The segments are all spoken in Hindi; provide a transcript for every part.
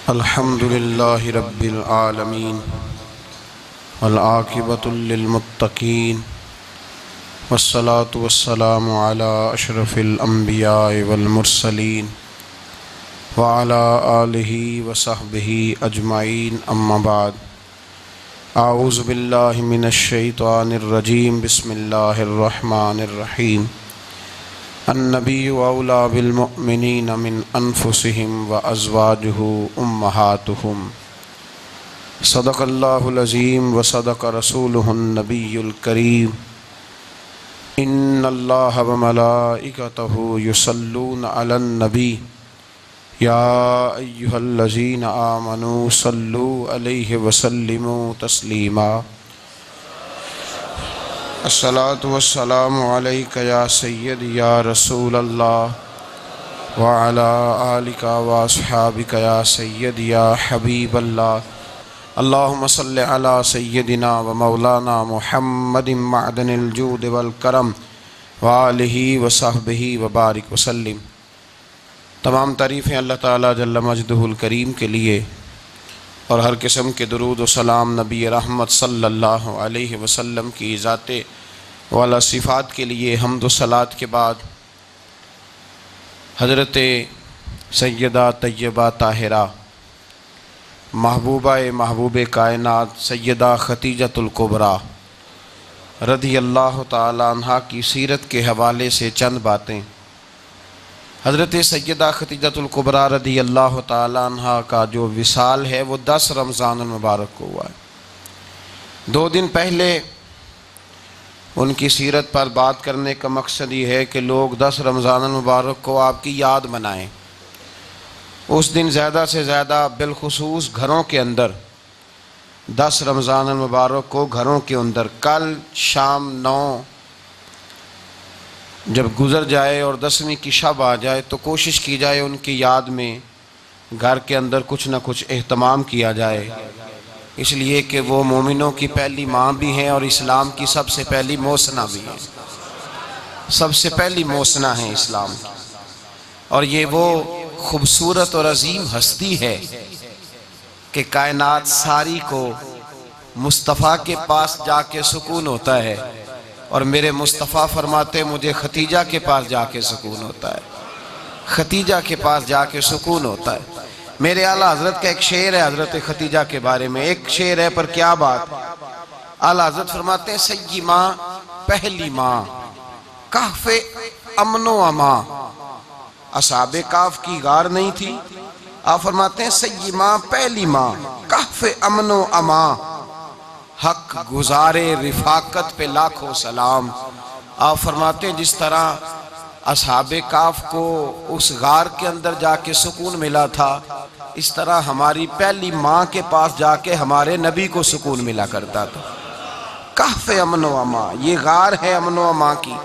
अल्हम्दुलिल्लाहि रब्बिल आलमीन वल आक़िबतु लिल मुत्तक़ीन वस्सलातु वस्सलामु अला अशरफिल अंबिया वल मुरसलीन व अला आलिहि व सहबिहि अजमाइन अम्मा बाद। आऊज़ु बिल्लाहि मिनश शैतानिर रजीम बिस्मिल्लाहिर रहमानिर रहीम। अन्नबिय्यु औला बिल मुअमिनीना मिन अनफुसिहिम व अज़वाजुहु उम्महातुहुम। सदक़ल्लाहुल अज़ीम व सदक़ रसूलुहुन नबियुल करीम। इन्नल्लाह व मलाइकतहु युसल्लूना अलन नबी या अय्युहल्लज़ीना आमनू सल्लू अलैहि व सल्लिमू तस्लीमा। अस्सलातु वस्सलामु अलैका या सय्यदी या रसूल अल्लाह व अला आलिका व अस्हाबिका या सय्यदी या हबीब अल्लाह। अल्लाहुम्मा सल्लि अला सय्यदिना व मौलाना मुहम्मदिन मअदनिल जूद वल करम व आलिहि व सहबिहि व बारिक वसल्लिम। तमाम तारीफ़ें अल्लाह ताला जल्ल मजदुहुल करीम के लिए और हर किस्म के दुरूद व सलाम नबी रहमत सल्लल्लाहु अलैहि वसल्लम की ज़ाते वाला सिफ़ात के लिए हम्द व सलात के बाद हज़रत सैयदा तय्यबा ताहिरा महबूबा महबूब कायनात सैयदा खतीजतुल कुबरा रज़ी अल्लाह ताला अन्हा की सीरत के हवाले से चंद बातें। हज़रत सैयदा खतीजतुल कुबरा रज़ी अल्लाह ताला अन्हा का जो विसाल है वो 10 रमज़ानुल मुबारक को हुआ है। 2 दिन पहले उनकी सीरत पर बात करने का मकसद ये है कि लोग 10 रमज़ानुल मुबारक को आपकी याद मनाएं। उस दिन ज़्यादा से ज़्यादा बिलखुसूस घरों के अंदर 10 रमज़ानुल मुबारक को घरों के अंदर कल शाम 9 जब गुज़र जाए और 10वीं की शब आ जाए तो कोशिश की जाए उनकी याद में घर के अंदर कुछ न कुछ एहतमाम किया जाए, इसलिए कि वो मोमिनों की पहली माँ भी हैं और इस्लाम की सबसे पहली मोसना भी है। सबसे पहली मोसना है इस्लाम की, और ये वो खूबसूरत और अजीम हस्ती है कि कायनात सारी को मुस्तफ़ा के पास जाके सुकून होता है, और मेरे मुस्तफ़ा फरमाते मुझे खतीजा के पास जाके सुकून होता है। खतीजा के पास जाके सुकून होता है। मेरे आला हज़रत का एक शेर है हज़रत खतीजा के बारे में, एक शेर है पर क्या बात। आला हज़रत फरमाते हैं सय्यी माँ पहली माँ कहफ़े अमनो अमा। असहाबे काफ की गार नहीं थी, आप फरमाते हैं सय्यी माँ पहली माँ कहफ़े अमनो अमा। हक गुजारे रिफाकत पे लाखों सलाम। आप फरमाते हैं जिस तरह असहाबे काफ को उस गार के अंदर जाके सुकून मिला था, इस तरह हमारी पहली माँ के पास जाके हमारे नबी को सुकून मिला करता था। कहफ़े अमनो अमा, ये गार है अमनो अमा की,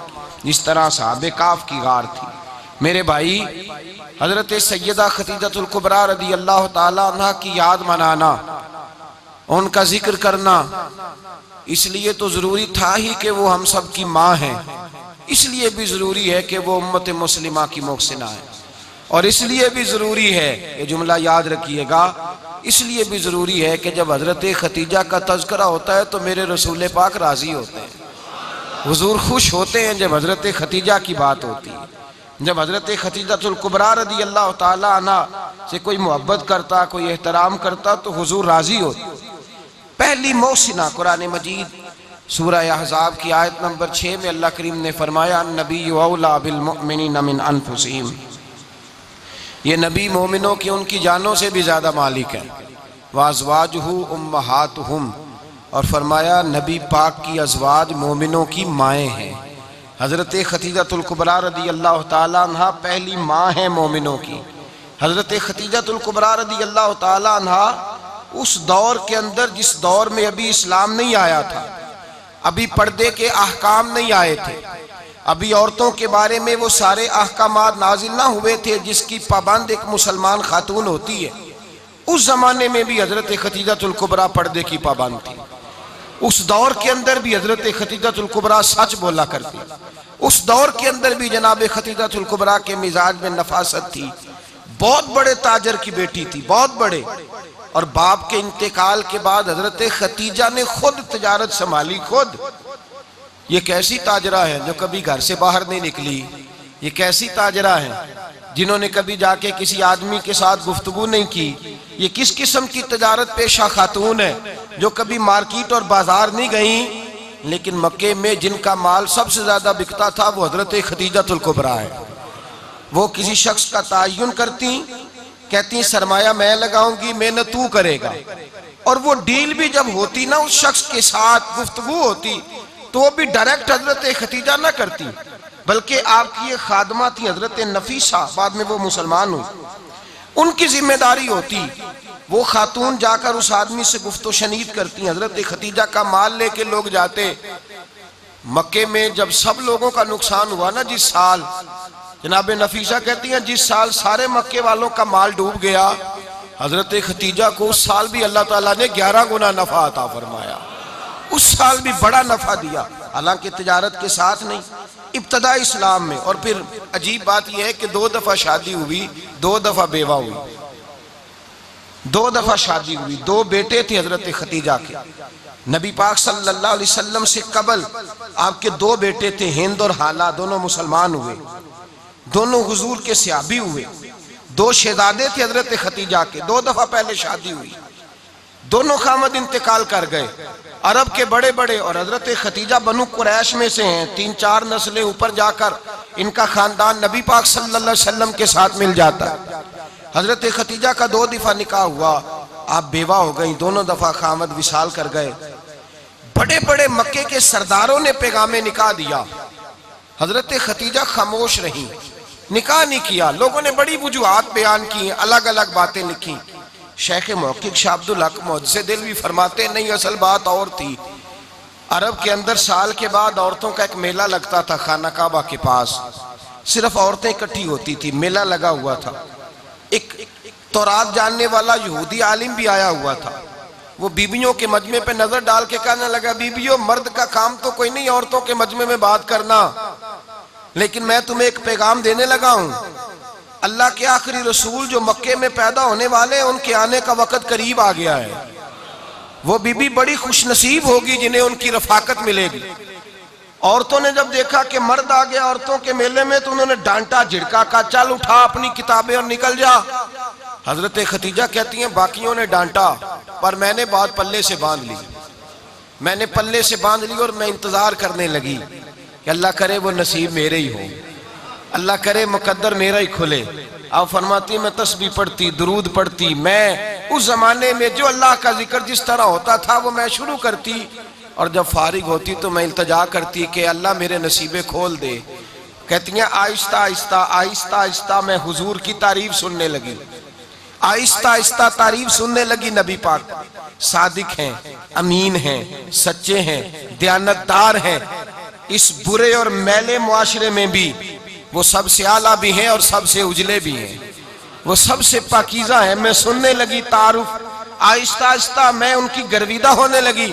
जिस तरह असहाबे काफ की गार थी। मेरे भाई, हज़रत सैयदा खतीजतुल कुबरा रज़ी अल्लाह ताला अन्हा की याद मनाना, उनका जिक्र करना, इसलिए तो ज़रूरी था ही कि वो हम सब की माँ हैं। इसलिए भी ज़रूरी है कि वो उम्मत मुस्लिमा की मोहसिना है, और इसलिए भी ज़रूरी है, ये जुमला याद रखिएगा, इसलिए भी ज़रूरी है कि जब हज़रत खतीजा का तज़किरा होता है तो मेरे रसूल पाक राज़ी होते हैं, हुज़ूर खुश होते हैं जब हज़रत खतीजा की बात होती है। जब हज़रत खतीजतुल कुबरा रज़ी अल्लाह ताला अन्हा से कोई मोहब्बत करता, कोई एहतराम करता तो हुज़ूर राज़ी होते। पहली मोहसिना कुरान मजीद सूरह अहज़ाब की आयत नंबर 6 में अल्लाह करीम ने फरमाया अन्नबिय्यु औला बिल मुअमिनीना मिन अनफुसिहिम। ये नबी मोमिनों की उनकी जानों से भी ज़्यादा मालिक है। व अज़वाजुहु उम्महातुहुम, और फरमाया नबी पाक की अज़वाज मोमिनों की माएँ हैं। हज़रत खतीजतुल कुबरा रज़ी अल्लाह ताला अन्हा पहली माँ है मोमिनों की। हज़रत खतीजतुल कुबरा रज़ी अल्लाह ताला अन्हा उस दौर के अंदर जिस दौर में अभी इस्लाम नहीं आया था, अभी पर्दे के अहकाम नहीं आए थे, अभी औरतों के बारे में वो सारे अहकामात नाजिल ना हुए थे जिसकी पाबंद एक मुसलमान खातून होती है। उस ज़माने में भी हज़रत खतीजतुल कुबरा पर्दे की पाबंद थी। उस दौर के अंदर भी हज़रत खतीजतुल कुबरा सच बोला करती। उस दौर के अंदर भी जनाब खतीजतुल कुबरा के मिजाज में नफासत थी, बहुत बड़े ताजर की बेटी थी, बहुत बड़े। और बाप के इंतकाल के बाद हजरत खतीजा ने खुद तिजारत संभाली, खुद। ये कैसी ताजरा है जो कभी घर से बाहर नहीं निकली? ये कैसी ताजरा है जिन्होंने कभी जाके किसी आदमी के साथ गुफ्तगू नहीं की? ये किस किस्म की तिजारत पेशा खातून है जो कभी मार्केट और बाजार नहीं गई? लेकिन मक्के में जिनका माल सबसे ज्यादा बिकता था वो हजरत खतीजतुल कुबरा है। वो किसी शख्स का तायुन करती, कहती सरमाया मैं लगाऊंगी, मेहनत तू करेगा। और वो डील भी जब होती ना, उस शख्स के साथ गुफ्तगू होती, तो वो भी डायरेक्ट हजरत खतीजा ना करती, बल्कि आपकी ये खादमा थी हजरत नफीसा, बाद में वो मुसलमान हुई, उनकी जिम्मेदारी होती। वो खातून जाकर उस आदमी से गुफ्तो शनीद करती। हजरत खतीजा का माल लेके लोग जाते मक्के में। जब सब लोगों का नुकसान हुआ ना जिस साल, जनाब नफीसा कहती हैं जिस साल सारे मक्के वालों का माल डूब गया, हजरत खतीजा को उस साल भी अल्लाह ताला ने 11 गुना नफा अता फरमाया। उस साल भी बड़ा नफा दिया, हालांकि तिजारत के साथ नहीं, इब्तदा इस्लाम में। और फिर अजीब बात यह है कि 2 दफा शादी हुई, 2 दफा बेवा हुई, 2 दफा शादी हुई। 2 बेटे थे हजरत खतीजा के। नबी पाक सल्लल्लाहु अलैहि वसल्लम से कबल आपके 2 बेटे थे, हिंद और हाला, दोनों मुसलमान हुए, दोनों हुजूर के सहाबी हुए। 2 शहजादे थे हजरत खतीजा के, 2 दफा पहले शादी हुई, दोनों खामद इंतकाल कर गए, अरब के बड़े बड़े। और हजरत खतीजा बनु कुरैश में से हैं, 3-4 नस्लें ऊपर जाकर इनका खानदान नबी पाक सल्लल्लाहु अलैहि वसल्लम के साथ मिल जाता है। हजरत खतीजा का 2 दफा निकाह हुआ, आप बेवा हो गई, दोनों दफा खामद विसाल कर गए। बड़े बड़े मक्के के सरदारों ने पैगामे निकाह दिया, हजरत खतीजा खामोश रही, निकाह नहीं किया। लोगों ने बड़ी वजूहात बयान की, अलग अलग बातें लिखी। शेख मौकिक शाह अब्दुल हक मुहद्दिस दिलवी फरमाते नहीं, असल बात और थी। अरब के अंदर साल के बाद औरतों का एक मेला लगता था खाना काबा के पास, सिर्फ औरतें इकट्ठी होती थी, मेला लगा हुआ था। एक तौरात जानने वाला यहूदी आलिम भी आया हुआ था। वो बीबियों के मजमे पे नजर डाल के कहने लगा, बीबियों मर्द का काम तो कोई नहीं औरतों के मजमे में बात करना, लेकिन मैं तुम्हें एक पैगाम देने लगा हूं। अल्लाह के आखिरी रसूल जो मक्के में पैदा होने वाले हैं, उनके आने का वक्त करीब आ गया है। वो बीबी बड़ी खुशनसीब होगी जिन्हें उनकी रफाकत मिलेगी। औरतों ने जब देखा कि मर्द आ गया औरतों के मेले में, तो उन्होंने डांटा, झिड़का, का चल उठा अपनी किताबें और निकल जा। हजरत खतीजा कहती हैं बाकियों ने डांटा, पर मैंने बात पल्ले से बांध ली, मैंने पल्ले से बांध ली और मैं इंतजार करने लगी कि अल्लाह करे वो नसीब मेरे ही हो, अल्लाह करे मुकद्दर मेरा ही खुले। आप फरमाती मैं तस्बीह पढ़ती, दुरूद पढ़ती, मैं उस जमाने में जो अल्लाह का जिक्र जिस तरह होता था वो मैं शुरू करती, और जब फारिग होती तो मैं इल्तजा करती कि अल्लाह मेरे नसीबे खोल दे। कहती हैं आहिस्ता आहिस्ता आहिस्ता आहिस्ता मैं हुजूर की तारीफ सुनने लगी, आहिस्ता आहिस्ता तारीफ सुनने लगी। नबी पाक सादिक हैं, अमीन हैं, सच्चे हैं, दयानतदार हैं। इस बुरे और मैले मुआशरे में भी वो सबसे आला भी हैं और सबसे उजले भी हैं, वो सबसे पाकीज़ा है। मैं सुनने लगी तारुफ, आहिस्ता आहिस्ता मैं उनकी गर्विदा होने लगी।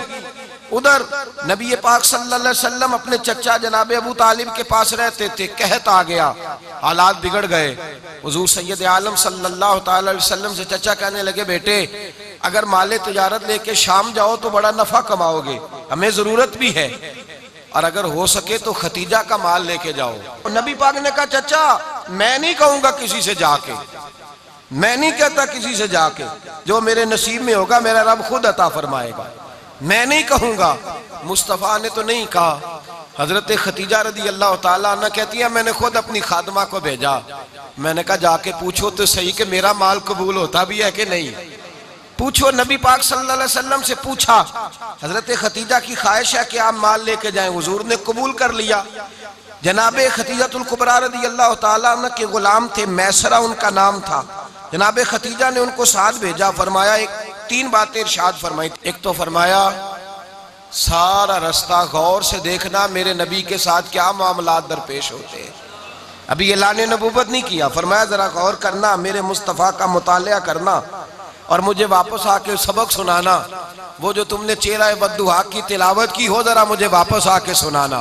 उधर नबी पाक सल्लल्लाहु अलैहि वसल्लम अपने चचा जनाब अबू तालिब के पास रहते थे, कहत आ गया, हालात बिगड़ गए। हुजूर सैयद आलम सल्लल्लाहु ताला अलैहि वसल्लम से चचा कहने लगे, बेटे अगर माले तिजारत लेके शाम जाओ तो बड़ा नफा कमाओगे, हमें जरूरत भी है, और अगर हो सके तो खतीजा का माल लेके जाओ। और नबी पाक ने कहा, चचा मैं नहीं कहूंगा किसी से जाके, मैं नहीं कहता किसी से जाके, जो मेरे नसीब में होगा मेरा रब खुद अता फरमाएगा, मैं नहीं कहूंगा। मुस्तफ़ा ने तो नहीं कहा। हजरत खतीजा रदी अल्लाह ताला अन्हा कहती है मैंने खुद अपनी खादमा को भेजा, मैंने कहा जाके पूछो तो सही कि मेरा माल कबूल होता भी है कि नहीं, पूछो। नबी पाक सल्लल्लाहु अलैहि वसल्लम से पूछा। हजरत खतीजा की ख्वाहिश है कि आप माल लेके जाएं, हुजूर ने कबूल कर लिया। जनाबे खतीजतुल कुबरा रदी अल्लाह ताला अन्हा के गुलाम थे, मैसरा उनका नाम था। जनाबे खतीजा ने उनको साथ भेजा, फरमाया 3 बातें इरशाद फरमाई। एक तो फरमाया सारा रास्ता गौर से देखना मेरे नबी के साथ क्या मामलात दरपेश होते हैं। अभी ऐलान नबूवत नहीं किया, फरमाया जरा गौर करना, मेरे मुस्तफ़ा का मुतालिया करना और मुझे वापस आके सबक सुनाना। वो जो तुमने चेहरा बद्दुहा की तिलावत की हो, जरा मुझे वापस आके सुनाना।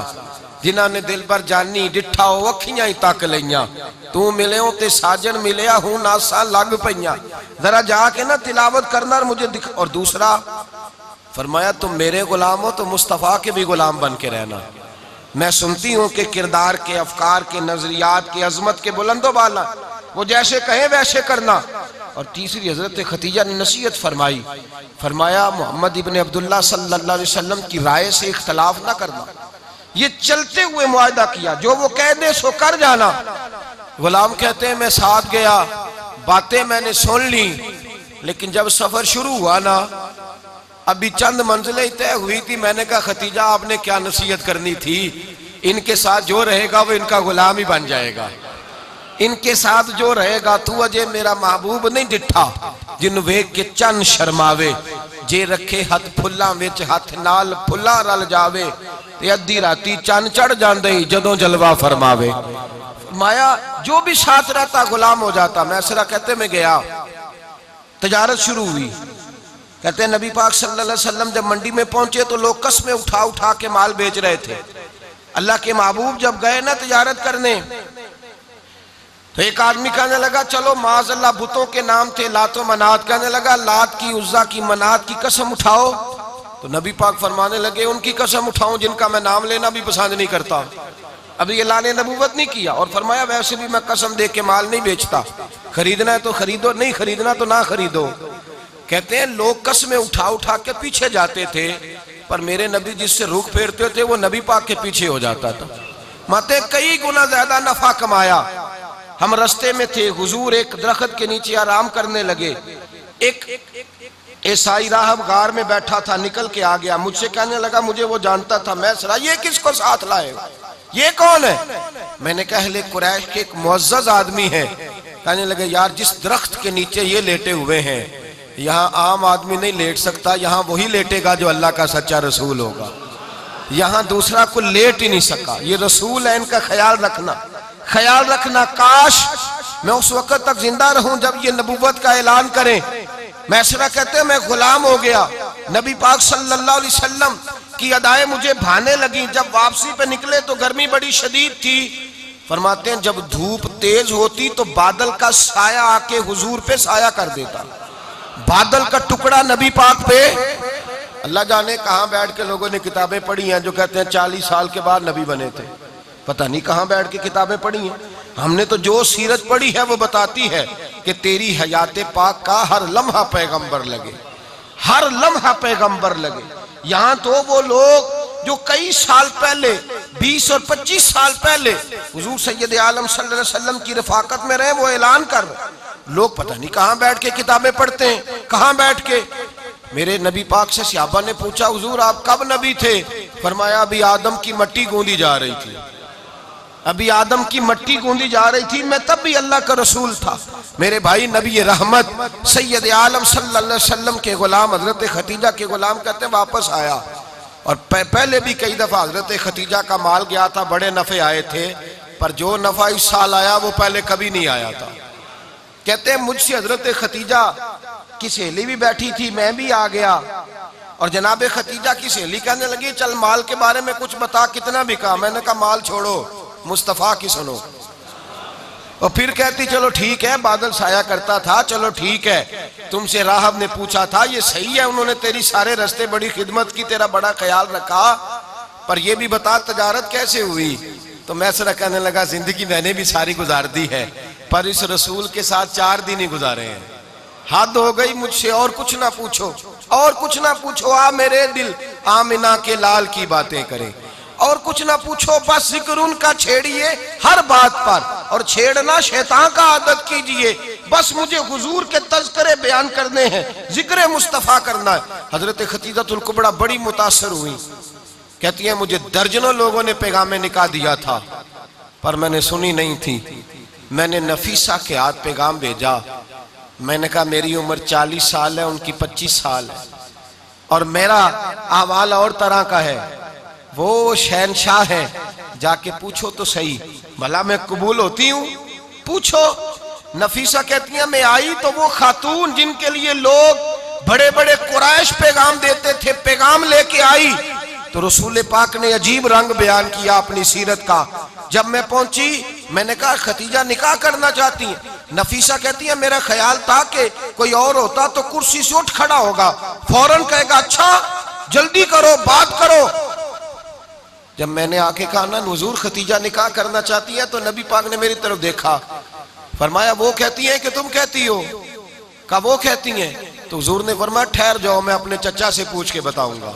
जिन्होंने दिल पर जानी डिठा वो अखियां ही तक लिया, तू मिले ते साजन मिलया हूं नासा लग पईया, जरा जाके ना तिलावत करना और मुझे दिख। और दूसरा फरमाया तुम मेरे गुलाम हो तो मुस्तफ़ा के भी गुलाम बन के रहना। मैं सुनती हूँ कि किरदार के, अफकार के, नजरियात के, अजमत के बुलंदो बाला, वो जैसे कहे वैसे करना। और तीसरी हजरत खतीजा ने नसीहत फरमाई, फरमाया मोहम्मद इब्ने अब्दुल्ला सल्लल्लाहु अलैहि वसल्लम की राय से इख्तलाफ ना करना। ये चलते हुए मुआहदा किया, जो वो कह दे सो कर जाना। गुलाम कहते हैं मैं साथ गया, बातें मैंने सुन ली, लेकिन जब सफर शुरू हुआ ना, अभी चंद मंजिलें तय हुई थी, मैंने कहा खतीजा आपने क्या नसीहत करनी थी, इनके साथ जो रहेगा वो इनका गुलाम ही बन जाएगा, इनके साथ जो रहेगा। तू अजय मेरा महबूब नहीं डिठा, जिन वेख के चन शर्मावे, जे रखे हथ फुल्लां विच हथ नाल फुल्ला रल जावे, ते अद्धी राती चन चढ़ जांदे जदों जलवा फरमावे। माया जो भी साथ रहता गुलाम हो जाता। मैसरा कहते मैं गया, तजारत शुरू हुई। कहते हैं नबी पाक सल्लल्लाहु अलैहि वसल्लम जब मंडी में पहुंचे तो लोग कस्में उठा उठा के माल बेच रहे थे। अल्लाह के महबूब जब गए ना तजारत करने, तो एक आदमी कहने लगा चलो माज़अल्लाह बुतों के नाम थे लात व मनात, कहने लगा लात की, उज़्ज़ा की, मनात की कसम उठाओ। तो नबी पाक फरमाने लगे उनकी कसम उठाऊं जिनका मैं नाम लेना भी पसंद नहीं करता। अभी अल्लाह ने नबूवत नहीं किया। और फरमाया वैसे भी मैं कसम दे के माल नहीं बेचता, खरीदना है तो खरीदो, नहीं खरीदना तो ना खरीदो। कहते हैं लोग कसमें उठा उठा के पीछे जाते थे, पर मेरे नबी जिससे रुख फेरते थे वो नबी पाक के पीछे हो जाता था। माते कई गुना ज्यादा नफा कमाया। हम रास्ते में थे, हुजूर एक दरख्त के नीचे आराम करने लगे। एक ईसाई राहब गार में बैठा था, निकल के आ गया, मुझसे कहने लगा मुझे वो जानता था। मैं सरा ये किसको साथ लाए, ये कौन है? मैंने कहा अहले कुरैश के एक मुअज़्ज़ज़ आदमी है। कहने लगे यार जिस दरख्त के नीचे ये लेटे हुए हैं, यहाँ आम आदमी नहीं लेट सकता, यहाँ वही लेटेगा जो अल्लाह का सच्चा रसूल होगा, यहाँ दूसरा कोई लेट ही नहीं सका। ये रसूल है, इनका ख्याल रखना, ख्याल रखना। काश मैं उस वक्त तक जिंदा रहूं जब ये नबूवत का ऐलान करें। मैसरा कहते हैं मैं गुलाम हो गया। नबी पाक सल्लल्लाहु अलैहि वसल्लम की अदाएं मुझे भाने लगी। जब वापसी पे निकले तो गर्मी बड़ी शदीद थी। फरमाते हैं जब धूप तेज होती तो बादल का साया आके हुजूर पे साया कर देता, बादल का टुकड़ा नबी पाक पे। अल्लाह जाने कहां बैठ के लोगों ने किताबें पढ़ी हैं जो कहते हैं 40 साल के बाद नबी बने थे। पता नहीं कहां बैठ के किताबें पढ़ी हैं। हमने तो जो सीरत पढ़ी है वो बताती है कि तेरी हयाते पाक का हर लम्हा पैगंबर लगे, हर लम्हा पैगंबर लगे। यहां तो वो लोग जो कई साल पहले, 20 और 25 साल पहले हुजूर सैयद आलम सल्लल्लाहु अलैहि वसल्लम की रफाकत में रहे, वो ऐलान कर रहे। लोग पता नहीं कहां बैठ के किताबें पढ़ते हैं, कहां बैठ के। मेरे नबी पाक से सहाबा ने पूछा हुजूर आप कब नबी थे? फरमाया अभी आदम की मट्टी गूंदी जा रही थी, अभी आदम की मट्टी गूंदी जा रही थी, मैं तब भी अल्लाह का रसूल था। मेरे भाई नबी रहमत सैयद आलम सल्लल्लाहु अलैहि वसल्लम के गुलाम हजरत खतीजा के गुलाम कहते हैं वापस आया। और पहले भी कई दफा हजरत खतीजा का माल गया था, बड़े नफे आए थे, पर जो नफा इस साल आया वो पहले कभी नहीं आया था। कहते हैं मुझसे हजरत खतीजा की सहेली भी बैठी थी, मैं भी आ गया। और जनाब खतीजा की सहेली कहने लगी चल माल के बारे में कुछ बता, कितना बिका? मैंने कहा माल छोड़ो, मुस्तफ़ा की सुनो। और फिर कहती चलो ठीक है, बादल साया करता था, चलो ठीक है। तुमसे राहब ने पूछा था, ये सही है, उन्होंने तेरी सारे रास्ते बड़ी खिदमत की, तेरा बड़ा ख्याल रखा, पर ये भी बता तजारत कैसे हुई? तो मैं सरा कहने लगा जिंदगी मैंने भी सारी गुजार दी है, पर इस रसूल के साथ 4 दिन ही गुजारे हैं। हद हो गई मुझसे, और कुछ ना पूछो, और कुछ ना पूछो। आ मेरे दिल आमिना के लाल की बातें करें, और कुछ ना पूछो, बस जिक्र उनका छेड़िए हर बात पर, और छेड़ना शैतान का आदत कीजिए। बस मुझे हुजूर के तज़किरे बयान करने हैं, जिक्र मुस्तफ़ा करना है। हजरत खतीजतुल कुबरा बड़ी मुतासर हुई। कहती है मुझे दर्जनों लोगों ने पैगाम निकाह दिया था, पर मैंने सुनी नहीं थी। मैंने नफीसा के हाथ पैगाम भेजा। मैंने कहा मेरी उम्र 40 साल है, उनकी 25 साल है, और मेरा अहवाल और तरह का है। वो शहनशाह है, जाके पूछो तो सही, भला मैं कबूल होती हूँ? पूछो। नफीसा कहती है मैं आई तो वो खातून जिनके लिए लोग बड़े बड़े कुरैश पैगाम देते थे, पैगाम लेके आई। तो रसूल पाक ने अजीब रंग बयान किया अपनी सीरत का। जब मैं पहुंची, मैंने कहा खतीजा निकाह करना चाहती हैं। नफीसा कहती है मेरा ख्याल था कि कोई और होता तो कुर्सी से उठ खड़ा होगा, फौरन कहेगा अच्छा जल्दी करो बात करो। जब मैंने आके कहा ना हुजूर खतीजा निकाह करना चाहती है, तो नबी पाक ने मेरी तरफ देखा, फरमाया वो कहती है कि तुम कहती हो? कहा वो कहती हैं। तो हुजूर ने फरमाया ठहर जाओ, मैं अपने चचा से पूछ के बताऊंगा,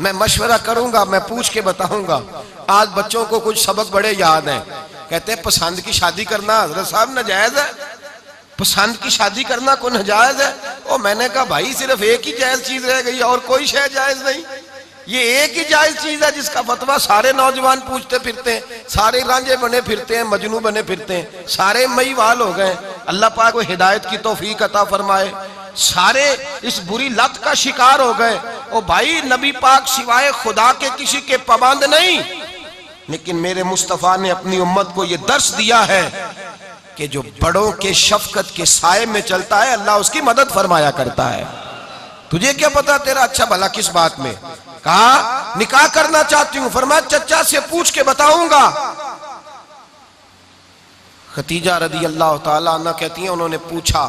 मैं मशवरा करूंगा, मैं पूछ के बताऊंगा। आज बच्चों को कुछ सबक बड़े याद हैं। कहते हैं पसंद की शादी करना हजरत साहब नाजायज है, पसंद की शादी करना कोई नाजायज है? और मैंने कहा भाई सिर्फ एक ही जायज चीज रह गई और कोई शय जायज नहीं। ये एक ही जायज चीज है जिसका फतवा सारे नौजवान पूछते फिरते हैं, सारे रांझे बने फिरते हैं, मजनू बने फिरते हैं, सारे मईवाल हो गए। अल्लाह पाक को हिदायत की तौफीक अता फरमाए। सारे इस बुरी लत का शिकार हो गए। ओ भाई नबी पाक सिवाय खुदा के किसी के पाबंद नहीं, लेकिन मेरे मुस्तफा ने अपनी उम्मत को यह दर्श दिया है कि जो बड़ों के शफकत के साए में चलता है अल्लाह उसकी मदद फरमाया करता है। तुझे क्या पता तेरा अच्छा भला किस बात में? कहा निकाह करना चाहती हूं, फरमाया चचा से पूछ के बताऊंगा। खतीजा रदी अल्लाह ताला अन्हा कहती हैं उन्होंने पूछा,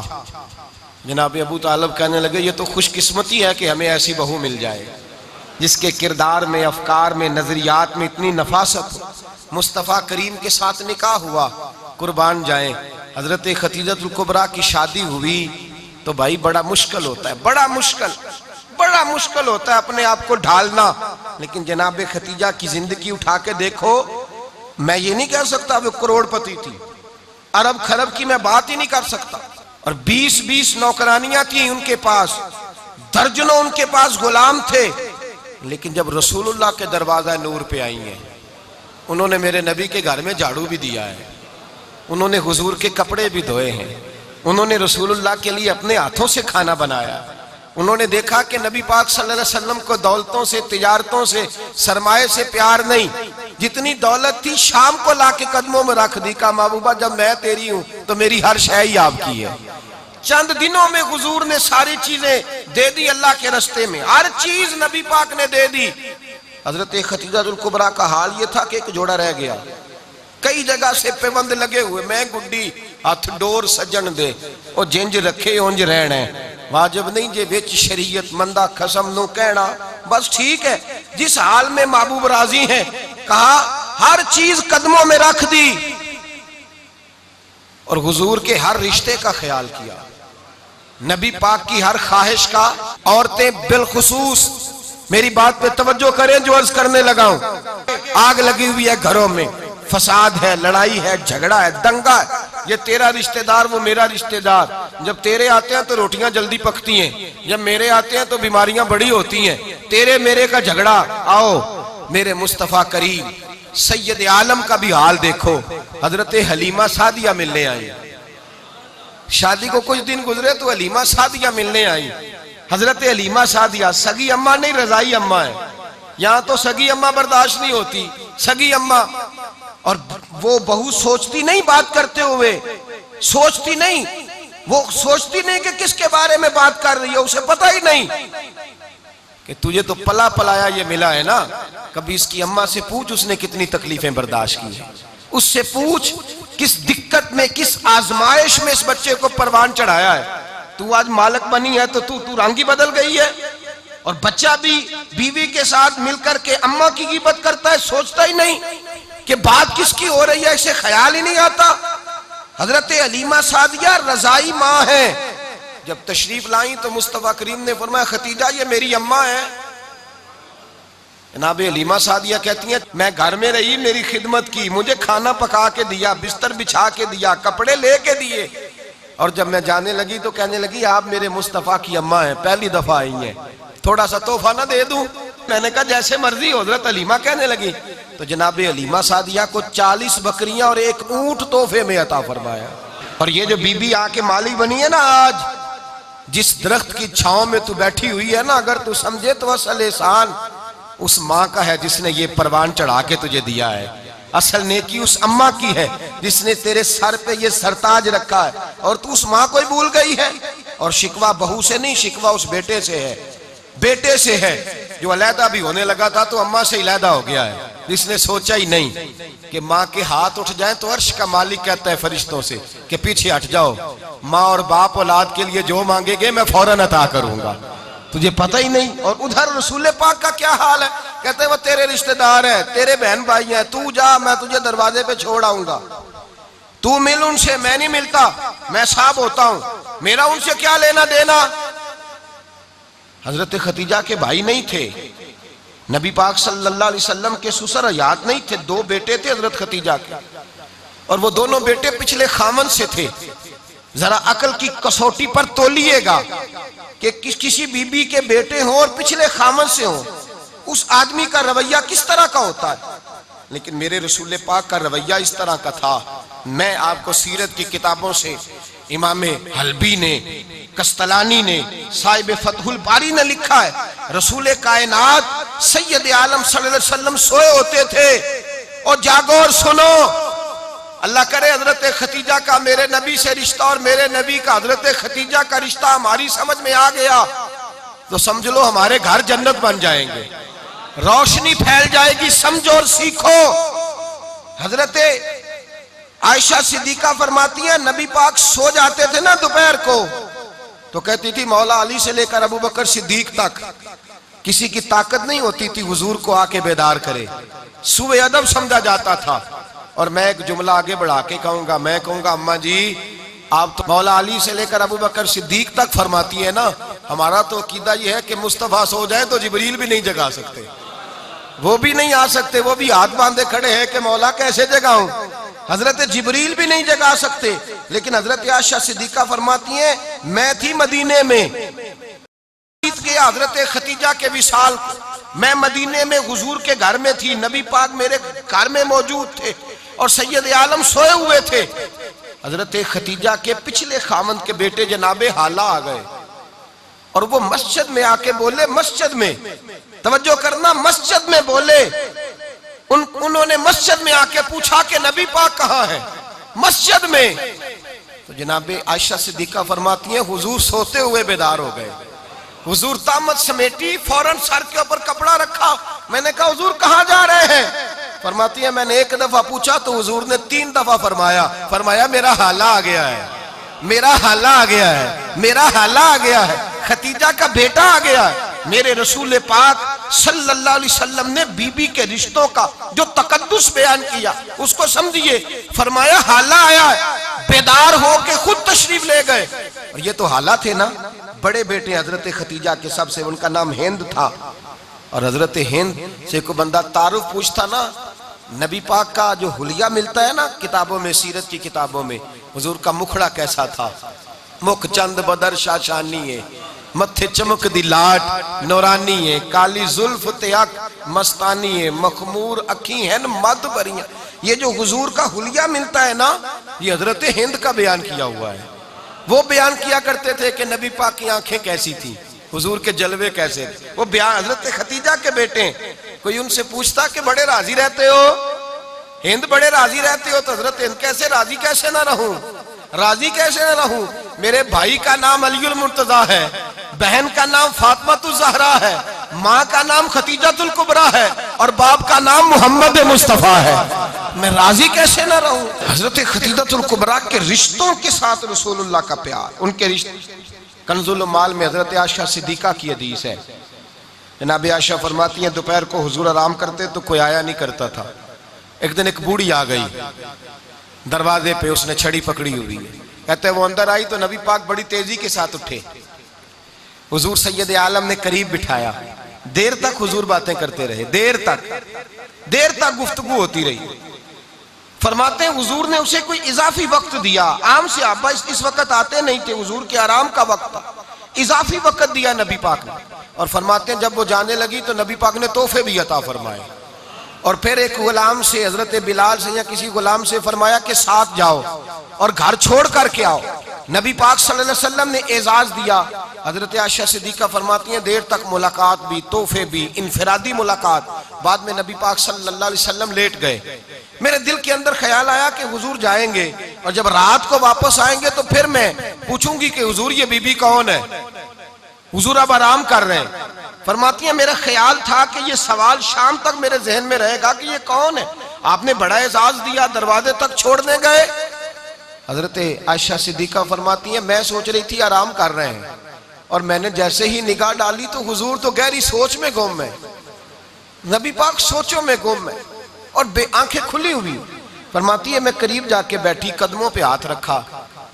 जनाब अबू तालिब कहने लगे ये तो खुशकिस्मती है कि हमें ऐसी बहू मिल जाए जिसके किरदार में, अफकार में, नजरियात में इतनी नफासत हो। मुस्तफ़ा करीम के साथ निकाह हुआ, कुर्बान जाएं। हजरत खतीजतुल कुबरा की शादी हुई तो भाई बड़ा मुश्किल होता है, बड़ा मुश्किल होता है अपने आप को ढालना। लेकिन जनाब खतीजा की जिंदगी उठा के देखो, मैं ये नहीं कह सकता वो करोड़पति थी, अरब खरब की मैं बात ही नहीं कर सकता। और 20-20 नौकरानियां थी उनके पास, दर्जनों उनके पास गुलाम थे। लेकिन जब रसूलुल्लाह के दरवाजा नूर पे आई हैं, उन्होंने मेरे नबी के घर में झाड़ू भी दिया है, उन्होंने हुजूर के कपड़े भी धोए हैं, उन्होंने रसूलुल्लाह के लिए अपने हाथों से खाना बनाया। उन्होंने देखा कि नबी पाक सल्लल्लाहु अलैहि वसल्लम को दौलतों से, तिजारतों से, सरमाए से प्यार नहीं, जितनी दौलत थी शाम को लाके कदमों में रख दी। का महबूबा जब मैं तेरी हूं तो मेरी हर शय ही आपकी है। चंद दिनों में हुजूर ने सारी चीजें दे दी अल्लाह के रास्ते में, हर चीज नबी पाक ने दे दी। हजरत खतीजतुल कुबरा का हाल ये था कि एक जोड़ा रह गया, कई जगह से पेबंद लगे हुए, मैं गुड्डी हथ डोर सजन दे और जिंज रखे उंज रहना, वाजिब नहीं जे विच शरीयत मंदा खसम नो कहना। बस ठीक है, जिस हाल में महबूब राजी है, कहा हर चीज कदमों में रख दी और हुजूर के हर रिश्ते का ख्याल किया, नबी पाक की हर ख्वाहिश का। औरतें बिलखुसूस मेरी बात पे तवज्जो करें जो अर्ज करने लगा हूं। आग लगी हुई है घरों में, फसाद है, लड़ाई है, झगड़ा है, दंगा है, ये तेरा रिश्तेदार वो मेरा रिश्तेदार। जब तेरे आते हैं तो रोटियां जल्दी पकती हैं, जब मेरे आते हैं तो बीमारियां बड़ी होती हैं, तेरे मेरे का झगड़ा। आओ मेरे मुस्तफा करीम सैयद आलम का भी हाल देखो। हजरत हलीमा सादिया मिलने आई, शादी को कुछ दिन गुजरे तो हलीमा सादिया मिलने आई। हजरत हलीमा सादिया सगी अम्मा नहीं, रजाई अम्मा है। यहां तो सगी अम्मा बर्दाश्त नहीं होती, सगी अम्मा। और वो बहू सोचती नहीं बात करते हुए, सोचती नहीं, वो सोचती नहीं कि किसके बारे में बात कर रही है, उसे पता ही नहीं कि तुझे तो पला पलाया ये मिला है ना। कभी इसकी अम्मा से पूछ उसने कितनी तकलीफें बर्दाश्त की है, उससे पूछ किस दिक्कत में, किस आजमाइश में इस बच्चे को परवान चढ़ाया है। तू आज मालक बनी है तो तू रंगी बदल गई है। और बच्चा भी बीवी के साथ मिलकर के अम्मा की गिबत करता है, सोचता ही नहीं कि बात किसकी हो रही है, इसे ख्याल ही नहीं आता। हजरत हलीमा सादिया रजाई माँ है। जब तशरीफ लाई तो मुस्तफा करीम ने फरमाया खतीजा ये मेरी अम्मा है। जनाब हलीमा सादिया कहती हैं मैं घर में रही, मेरी खिदमत की, मुझे खाना पका के दिया, बिस्तर बिछा के दिया, कपड़े लेके दिए, और जब मैं जाने लगी तो कहने लगी आप मेरे मुस्तफा की अम्मा हैं, पहली दफा आई हैं, थोड़ा सा तोहफा ना दे दूं? मैंने कहा जैसे मर्जी। हजरत हलीमा कहने लगी तो जनाब हलीमा सादिया को 40 बकरियां और एक ऊंट तोहफे में अता फरमाया। और ये जो बीबी आके माली बनी है ना, आज जिस दरख्त की छांव में तू बैठी हुई है ना, अगर तू समझे तो असल एहसान उस माँ का है जिसने ये परवान चढ़ा के तुझे दिया है। असल नेकी उस अम्मा की है जिसने तेरे सर पे ये सरताज रखा है, और तू उस माँ को ही भूल गई है। और शिकवा बहू से नहीं, शिकवा उस बेटे से है, बेटे से है जो अलहदा भी होने लगा था तो अम्मा से अलहदा हो गया है। इसने सोचा ही नहीं कि माँ के हाथ उठ जाएं तो अर्श का मालिक कहता है फरिश्तों से कि पीछे हट जाओ, माँ और बाप औलाद के लिए जो मांगेंगे मैं फौरन अता करूंगा। तुझे पता ही नहीं। और उधर रसूल पाक का क्या हाल है, कहते हैं वो तेरे रिश्तेदार है, तेरे बहन भाई हैं, तू जा, मैं तुझे दरवाजे पे छोड़ आऊंगा, तू मिल उनसे, मैं नहीं मिलता, मैं साहब होता हूं, मेरा उनसे क्या लेना देना। हजरत खतीजा के भाई नहीं थे, नबी पाक सल्लल्लाहु अलैहि वसल्लम के ससुर हयात नहीं थे, दो बेटे थे हजरत खतीजा के, और वो दोनों बेटे पिछले खामन से थे। जरा अकल की कसौटी पर तोलिएगा कि किसी बीबी के बेटे हों और पिछले खामन से हों, उस आदमी का रवैया किस तरह का होता है। लेकिन मेरे रसूल पाक का रवैया इस तरह का था। मैं आपको सीरत की किताबों से, इमाम हल्बी ने, कस्तलानी ने, साहिब फतहुल बारी ने लिखा है, रसूल कायनात सैयद आलम सल्लल्लाहु अलैहि वसल्लम सोए होते थे। और जागो और सुनो, अल्लाह करे हजरत खतीजा का मेरे नबी से रिश्ता और मेरे नबी का हजरत खतीजा का रिश्ता हमारी समझ में आ गया तो समझ लो हमारे घर जन्नत बन जाएंगे, रोशनी फैल जाएगी। समझो और सीखो। हजरत आयशा सिद्दीका फरमाती है, नबी पाक सो जाते थे ना दोपहर को तो कहती थी मौला अली से लेकर अबू बकर सिद्दीक तक किसी की ताकत नहीं होती थी हुजूर को आके बेदार करे, सुबह अदब समझा जाता था। और मैं एक जुमला आगे बढ़ा के कहूंगा, मैं कहूंगा अम्मा जी आप तो मौला अली से लेकर अबू बकर सिद्दीक तक फरमाती है ना, हमारा तो अकीदा यह है कि मुस्तफा सो जाए तो जिब्रील भी नहीं जगा सकते, वो भी नहीं आ सकते, वो भी हाथ बांधे खड़े हैं कि मौला कैसे जगाऊं। हजरत जिब्रील भी नहीं जगा सकते। लेकिन हजरत आयशा सिद्दीका फरमाती हैं, मैं थी मदीने में के हजरत खतीजा के विसाल, मैं मदीने में हुजूर के घर में थी, नबी पाक मेरे घर में मौजूद थे और सैयद आलम सोए हुए थे। हजरत खतीजा के पिछले खामन के बेटे जनाबे हाला आ गए और वो मस्जिद में आके बोले, मस्जिद में तवज्जो करना, मस्जिद में बोले, उन्होंने मस्जिद में आके पूछा कि नबी पाक कहाँ है, मस्जिद में। तो जनाबे आयशा सिद्दीका फरमाती हैं, हुजूर सोते हुए बेदार हो गए। हुजूर तामत समेटी, फौरन सर के ऊपर कपड़ा रखा। मैंने कहा हुजूर कहाँ जा रहे हैं? फरमाती है मैंने एक दफा पूछा तो हुजूर ने 3 दफा फरमाया मेरा हाला आ गया है, मेरा हाला आ गया है, मेरा हाला आ गया है, खतीजा का बेटा आ गया है। मेरे रसूल पाक सल्लल्लाहु अलैहि वसल्लम ने बीबी के रिश्तों का जो तकद्दुस बयान किया उसको समझिए। फरमाया हाला आया है, बेदार होके खुद तशरीफ ले गए। और ये तो हाला थे ना, बड़े बेटे हजरत खतीजा के सबसे, उनका नाम हिंद था। और हजरत हिंद से कोई बंदा तारुफ पूछता ना, नबी पाक का जो हुलिया मिलता है ना किताबों में, सीरत की किताबों में, हुजूर का मुखड़ा कैसा था, मुख चंद बदर शाशानी है, मत्थे चमक दी लाट नौरानी है, काली जुल्फ त्याक मस्तानी है, मखमूर अखी है मद भरियां। ये जो हुजूर का हुलिया मिलता है ना, ये हजरत हिंद का बयान किया हुआ है। वो बयान किया करते थे कि नबी पाक की आंखें कैसी थी, हुजूर के जलवे कैसे थे। वो बयान हजरत खतीजा के बेटे, कोई उनसे पूछता कि बड़े राजी रहते हो हिंद, बड़े राजी रहते हो, तो हजरत हिंद कैसे राजी कैसे ना रहूं, राजी कैसे ना रहूं, मेरे भाई का नाम अलीउल मुर्तजा है, बहन का नाम फातिमातुज ज़हरा है, माँ का नाम खतीजातुल कुबरा है और बाप का नाम मोहम्मद मुस्तफा है, मैं राजी कैसे ना रहूं। हजरत खतीजातुल कुबरा के रिश्तों के साथ रसूलुल्लाह का प्यार, उनके रिश्ते। कंजुल माल में हजरत आयशा सिद्दीका की हदीस है, जनाब आयशा फरमाती हैं दोपहर को हुजूर आराम करते तो कोई आया नहीं करता था। एक दिन एक बूढ़ी आ गई दरवाजे पे, उसने छड़ी पकड़ी हुई है। कहते वो अंदर आई तो नबी पाक बड़ी तेजी के साथ उठे, हुजूर सैयद आलम ने करीब बिठाया, देर तक हुजूर बातें करते रहे, देर तक गुफ्तगू होती रही। फरमाते हैं हुजूर ने उसे कोई इजाफी वक्त दिया, आम से आबा इस वक्त आते नहीं थे, हुजूर के आराम का वक्त था, इजाफी वक्त दिया नबी पाक ने। और फरमाते हैं जब वो जाने लगी तो नबी पाक ने तोहफे भी अता फरमाए। और फिर एक गुलाम से, हजरत बिलाल से या किसी गुलाम से फरमाया कि साथ जाओ और घर छोड़ करके आओ। नबी पाक सल्लल्लाहु अलैहि वसल्लम ने एजाज दिया। हजरत आयशा सिद्दीका फरमाती हैं देर तक मुलाकात भी, तोहफे भी, इनफरादी मुलाकात। बाद में नबी पाक सल्लल्लाहु अलैहि वसल्लम लेट गए। मेरे दिल के अंदर ख्याल आया कि हुजूर जाएंगे और जब रात को वापस आएंगे तो फिर मैं पूछूंगी कि हुजूर ये बीबी कौन है, हुजूर अब आराम कर रहे हैं। फरमाती है मेरा ख्याल था कि ये सवाल शाम तक मेरे जहन में रहेगा कि ये कौन है, आपने बड़ा एजाज दिया, दरवाजे तक छोड़ने गए। हजरत आयशा सिद्दीका फरमाती है मैं सोच रही थी आराम कर रहे हैं, और मैंने जैसे ही निगाह डाली तो हुजूर तो गहरी सोच में गुम है, नबी पाक सोचों में गुम है और आंखें खुली हुई। फरमाती है मैं करीब जाके बैठी, कदमों पे हाथ रखा,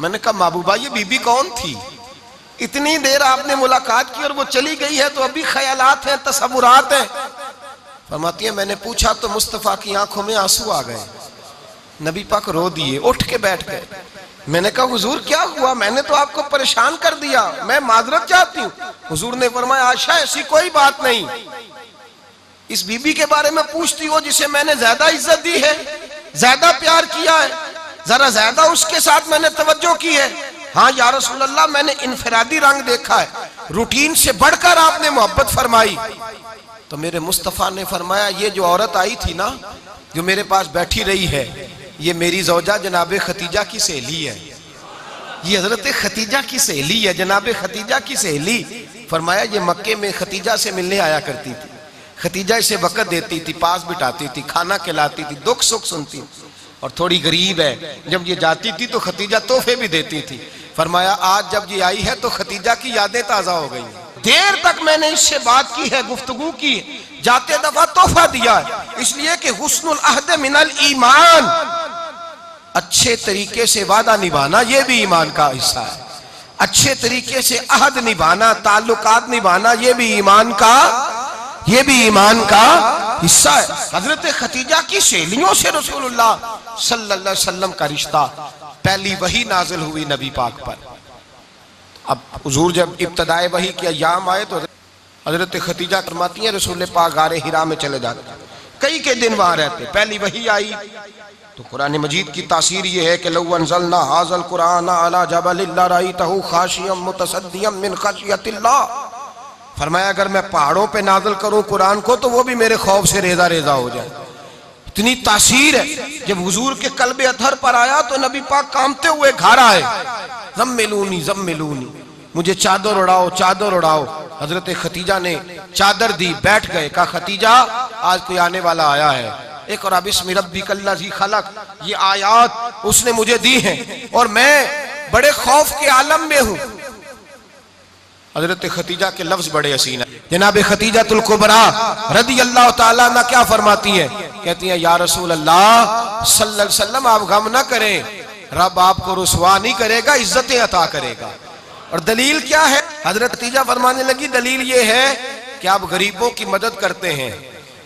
मैंने कहा महबूबा ये बीबी कौन थी, इतनी देर आपने मुलाकात की और वो चली गई है, तो अभी ख्यालात हैं, तसव्वुरात हैं। फरमाती है मैंने पूछा तो मुस्तफा की आंखों में आंसू आ गए, नबी पाक रो दिए, उठ के बैठ गए। मैंने कहा हुजूर क्या हुआ, मैंने तो आपको परेशान कर दिया, मैं माजरत चाहती हूँ। हुजूर ने फरमाया आयशा ऐसी कोई बात नहीं, इस बीबी के बारे में पूछती हो जिसे मैंने ज्यादा इज्जत दी है, ज्यादा प्यार किया है, जरा ज्यादा उसके साथ मैंने तवज्जो की है। हाँ या रसूल अल्लाह मैंने इनफरादी रंग देखा है, रूटीन से बढ़कर आपने मोहब्बत फरमाई। तो मेरे मुस्तफा ने फरमाया ये जो औरत आई थी ना, जो मेरे पास बैठी रही है, ये मेरी ज़ौजा जनाब खतीजा की सहेली है, ये हजरत खतीजा की सहेली है, जनाब खतीजा की सहेली। फरमाया ये मक्के में खतीजा से मिलने आया करती थी, खतीजा इसे वक़्त देती थी, पास बिठाती थी, खाना खिलाती थी, दुख सुख सुनती, और थोड़ी गरीब है, जब ये जाती थी तो खतीजा तोहफे भी देती थी। फरमाया आज जब ये आई है तो खतीजा की यादें ताज़ा हो गई, देर तक मैंने इससे बात की है, गुफ्तगू की, जाते दफा तोहफा दिया है, इसलिए कि हुस्नुल अहद मिनल ईमान, अच्छे तरीके से वादा निभाना ये भी ईमान का हिस्सा है, अच्छे तरीके से अहद निभाना, ताल्लुकात निभाना ये भी ईमान का हिस्सा है। हजरत खतीजा की सहेलियों से रसूलुल्लाह सल्लल्लाहु अलैहि वसल्लम का रिश्ता, पहली वही नाजिल हुई नबी पाक पर। अब हुजूर जब इब्तदाए वही के अय्याम आए तो हजरत खतीजा फरमाती हैं रसूल पाक गारे हिरा में चले जाते, कई के दिन वहां रहते। पहली वही आई तो कुरान मजीद की तासीर ये है कि लौ अंज़लना हाज़ल कुरान अला जबलिन लरअयतहु खाशियम मुतसद्दियम मिन खशियतिल्लाह, फरमाया अगर मैं पहाड़ों पे नाज़िल करूं कुरान को तो वो भी मेरे खौफ से रेजा रेजा हो जाए, इतनी तासीर है। जब हुजूर के कल्बे अथर पर आया तो नबी पाक कांपते हुए घर आए, ज़म्मिलूनी ज़म्मिलूनी, मुझे चादर उड़ाओ चादर उड़ाओ। हजरत खतीजा ने चादर दी, बैठ गए, कहा खतीजा आज कोई आने वाला आया है, एक और बिस्मि रब्बिकल्लज़ी खलक, ये आयात उसने मुझे दी हैं और मैं बड़े खौफ के आलम में हूँ। हजरत खतीजा के लफ्ज बड़े हसीन है। जनाब खतीजातुल कुबरा रदी अल्लाह ताला अन्हा क्या फरमाती है, कहती हैं या रसूल अल्लाह सल्लल्लाहु अलैहि वसल्लम आप गम ना करें, रब आपको रुसवा नहीं करेगा, इज्जतें अता करेगा। और दलील क्या है, हजरत खतीजा फरमाने लगी दलील ये है कि आप गरीबों की मदद करते हैं,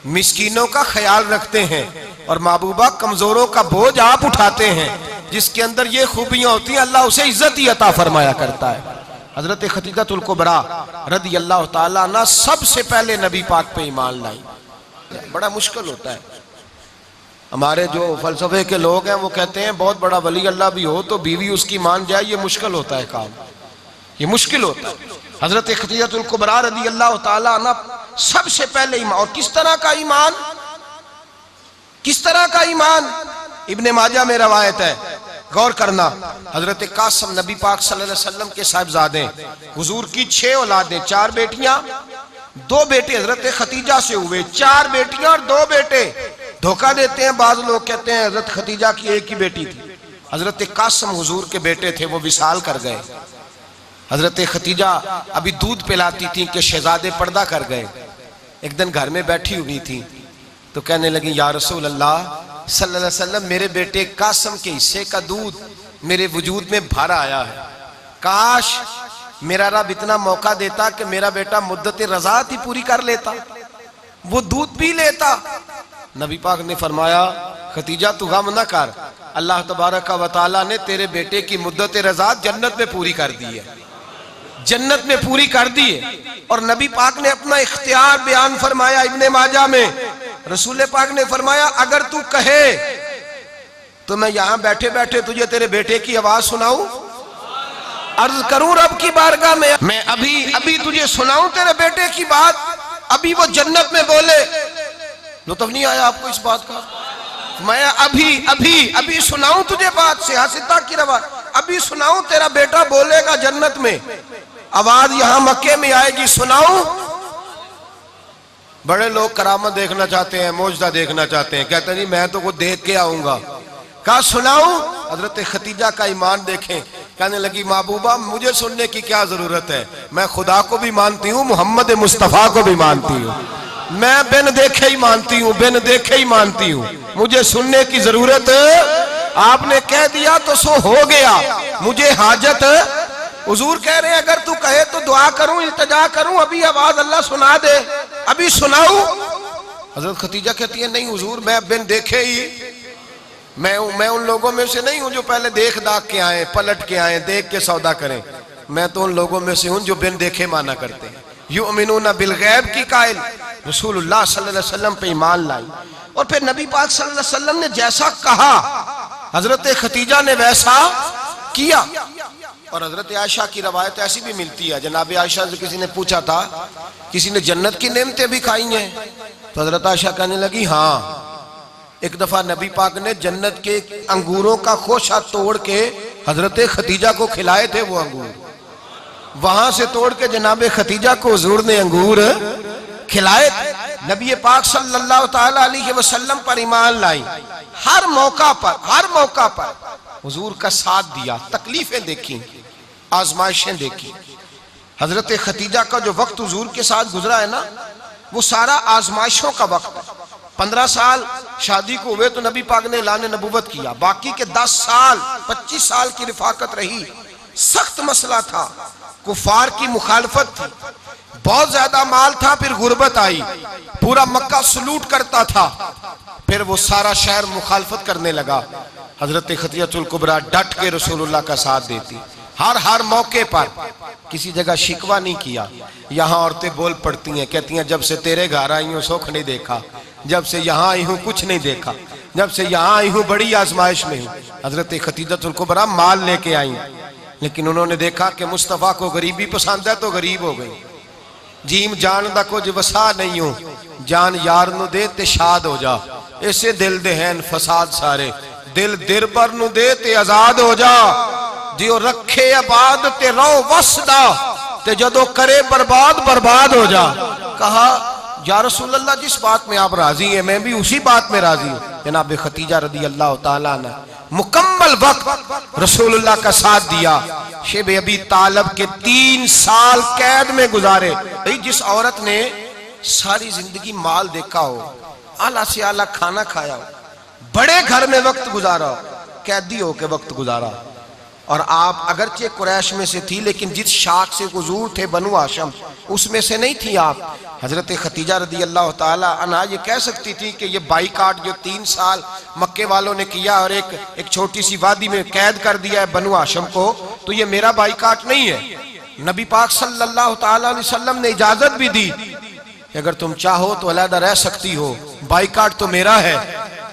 मिस्कीनों का ख्याल रखते हैं, और महबूबा कमजोरों का बोझ आप उठाते हैं, जिसके अंदर ये खूबियां होती हैं अल्लाह उसे इज्जत ही अता फरमाया करता है। हजरत खतीजातुल कुबरा रदी अल्लाह ताला अन्हा सबसे पहले नबी पाक पे ईमान लाई। बड़ा मुश्किल होता है, हमारे जो फलसफे के लोग हैं वो कहते हैं बहुत बड़ा वली अल्लाह भी हो तो बीवी उसकी मान जाए, ये मुश्किल होता है काम, ये मुश्किल होता है। हजरत खतीजातुल कुबरा रदी अल्लाह ताला अन्हा सबसे पहले ईमान, और किस तरह का ईमान, किस तरह का ईमान, इब्ने माजा में रवायत है, गौर करना। हजरत कासिम नबी पाक सल्लल्लाहु अलैहि वसल्लम के साहिबजादे, हुजूर की 6 औलादें, 4 बेटियां 2 बेटे हजरत खतीजा से हुए, 4 बेटियां और 2 बेटे। धोखा देते हैं बाज लोग, कहते हैं हजरत खतीजा की एक ही बेटी थी, हजरत कासिम हुजूर के बेटे थे, वो विसाल कर गए। हजरत खतीजा अभी दूध पिलाती थी कि शहजादे पर्दा कर गए। एक दिन घर में बैठी हुई थी तो कहने लगी या रसूल अल्लाह सल्लल्लाहु अलैहि वसल्लम मेरे बेटे कासिम के हिस्से का दूध मेरे वजूद में भर आया है, काश मेरा रब इतना मौका देता कि मेरा बेटा मुद्दत रज़ात ही पूरी कर लेता, वो दूध पी लेता। नबी पाक ने फरमाया खतीजा तू गम ना कर, अल्लाह तबारक व तआला ने तेरे बेटे की मुद्दत रज़ात जन्नत में पूरी कर दी है, जन्नत में पूरी कर दी है। और नबी पाक ने अपना इख्तियार बयान फरमाया इब्ने माजा में, रसूल पाक ने फरमाया अगर तू कहे तो मैं यहां बैठे बैठे तुझे तेरे बेटे की आवाज सुनाऊं, अर्ज करूं रब की बारगाह में, मैं अभी अभी तुझे सुनाऊं तेरे बेटे की बात, अभी वो जन्नत में बोले। लुत्फ नहीं आया आपको इस बात का? मैं अभी अभी अभी सुनाऊं तुझे बात, सियासता की रवा, अभी सुनाऊं तेरा बेटा बोलेगा जन्नत में, आवाज यहां मक्के में आएगी, सुनाऊं? बड़े लोग करामत देखना चाहते हैं, मौजदा देखना चाहते हैं, कहते हैं जी मैं तो वो देख के आऊंगा। कहा सुनाऊं? हजरत खतीजा का ईमान देखें, कहने लगी महबूबा मुझे सुनने की क्या जरूरत है, मैं खुदा को भी मानती हूँ, मोहम्मद मुस्तफ़ा को भी मानती हूँ, मैं बिन देखे ही मानती हूँ, बिन देखे ही मानती हूँ, मुझे सुनने की जरूरत आपने कह दिया तो सो हो गया, मुझे हाजत। हुजूर कह रहे हैं अगर तू कहे तो दुआ करूं, इल्तिजा करूं, अभी आवाज अल्लाह सुना दे, अभी सुनाऊं? हजरत खतीजा कहती है नहीं हुजूर मैं बिन देखे ही, मैं उन लोगों में से नहीं हूं जो पहले देख दाख के आए, पलट के आए, देख के सौदा करें, मैं तो उन लोगों में से हूं जो बिन देखे माना करते हैं। युमिनूना बिल गैब की कायल रसूलुल्लाह सल्लल्लाहु अलैहि वसल्लम पे ईमान लाई। और फिर नबी पाक सल्लल्लाहु अलैहि वसल्लम ने जैसा कहा हजरत खतीजा ने वैसा किया। और हजरत आयशा की रवायत ऐसी भी मिलती है, जनाब आयशा से किसी ने पूछा था किसी ने जन्नत की नेमतें भी खाई हैं, तो हजरत आयशा कहने लगी हाँ, एक दफा नबी पाक ने जन्नत के अंगूरों का खोशा तोड़ के हजरत खतीजा को खिलाए थे, वो अंगूर वहां से तोड़ के जनाब खतीजा को हुजूर ने अंगूर खिलाए। नबी पाक सल्लल्लाहु ताला अलैहि वसल्लम पर ईमान लाई, हर मौका पर हुजूर का साथ दिया, तकलीफें देखी, आजमाइशें देखी। हजरत खतीजा का जो वक्त हुजूर के साथ गुजरा है ना, वो सारा आजमाइशों का वक्त है। 15 साल शादी को हुए तो नबी पाक ने ऐलान नबूवत किया, बाकी के 10 साल 25 साल की रिफाकत रही, सख्त मसला था, कुफार की मुखालफत थी, बहुत ज्यादा माल था, फिर गुर्बत आई, पूरा मक्का सलूट करता था, फिर वो सारा शहर मुखालफत करने लगा। हजरत खतीजतुल कुबरा डट के रसूलुल्लाह का साथ देती, हर मौके पर किसी जगह शिकवा नहीं किया। यहाँ औरतें बोल पड़ती हैं, कहती हैं जब से तेरे घर आई हूँ सुख नहीं देखा, जब से यहाँ आई हूँ कुछ नहीं देखा, जब से यहाँ आई हूँ बड़ी आजमाइश में हूँ। हजरत खतीजतुल कुबरा माल लेके आई, लेकिन उन्होंने देखा कि मुस्तफ़ा को गरीबी पसंद है तो गरीब हो गई। जीम जान दा कुछ वसा नहीं हो, जान यार नु दे ते शाद हो जा, ऐसे दिल दे हैं फसाद सारे, दिल दिरबर नु दे ते आजाद हो जा, जो रखे आबाद ते रहो वसदा, ते जदों करे बर्बाद बर्बाद हो जा। कहा या रसूल अल्लाह जिस बात में आप राजी हैं मैं भी उसी बात में राजी हूँ। जनाब खतीजा रदी अल्लाह ताला ने मुकम्मल वक्त रसूलुल्लाह का साथ दिया। शेब अबी तालब के 3 साल कैद में गुजारे। भाई जिस औरत ने सारी जिंदगी माल देखा हो, आला से आला खाना खाया हो, बड़े घर में वक्त गुजारा, कैदी हो के वक्त गुजारा, और आप अगरचे कुरैश में से थी लेकिन जिस शाख से हुजूर थे बनु हाशिम उसमें से नहीं थी आप। हजरत खतीजा रदी अल्लाह ताला अन्हा ये कह सकती थी कि ये बाईकाट जो 3 साल मक्के वालों ने किया और एक छोटी सी वादी में कैद कर दिया है बनु हाशिम को, तो ये मेरा बाईकाट नहीं है। नबी पाक सल्लल्लाहु ताला अलैहि वसल्लम ने इजाजत भी दी कि अगर तुम चाहो तो अलहदा रह सकती हो, बाईकाट तो मेरा है।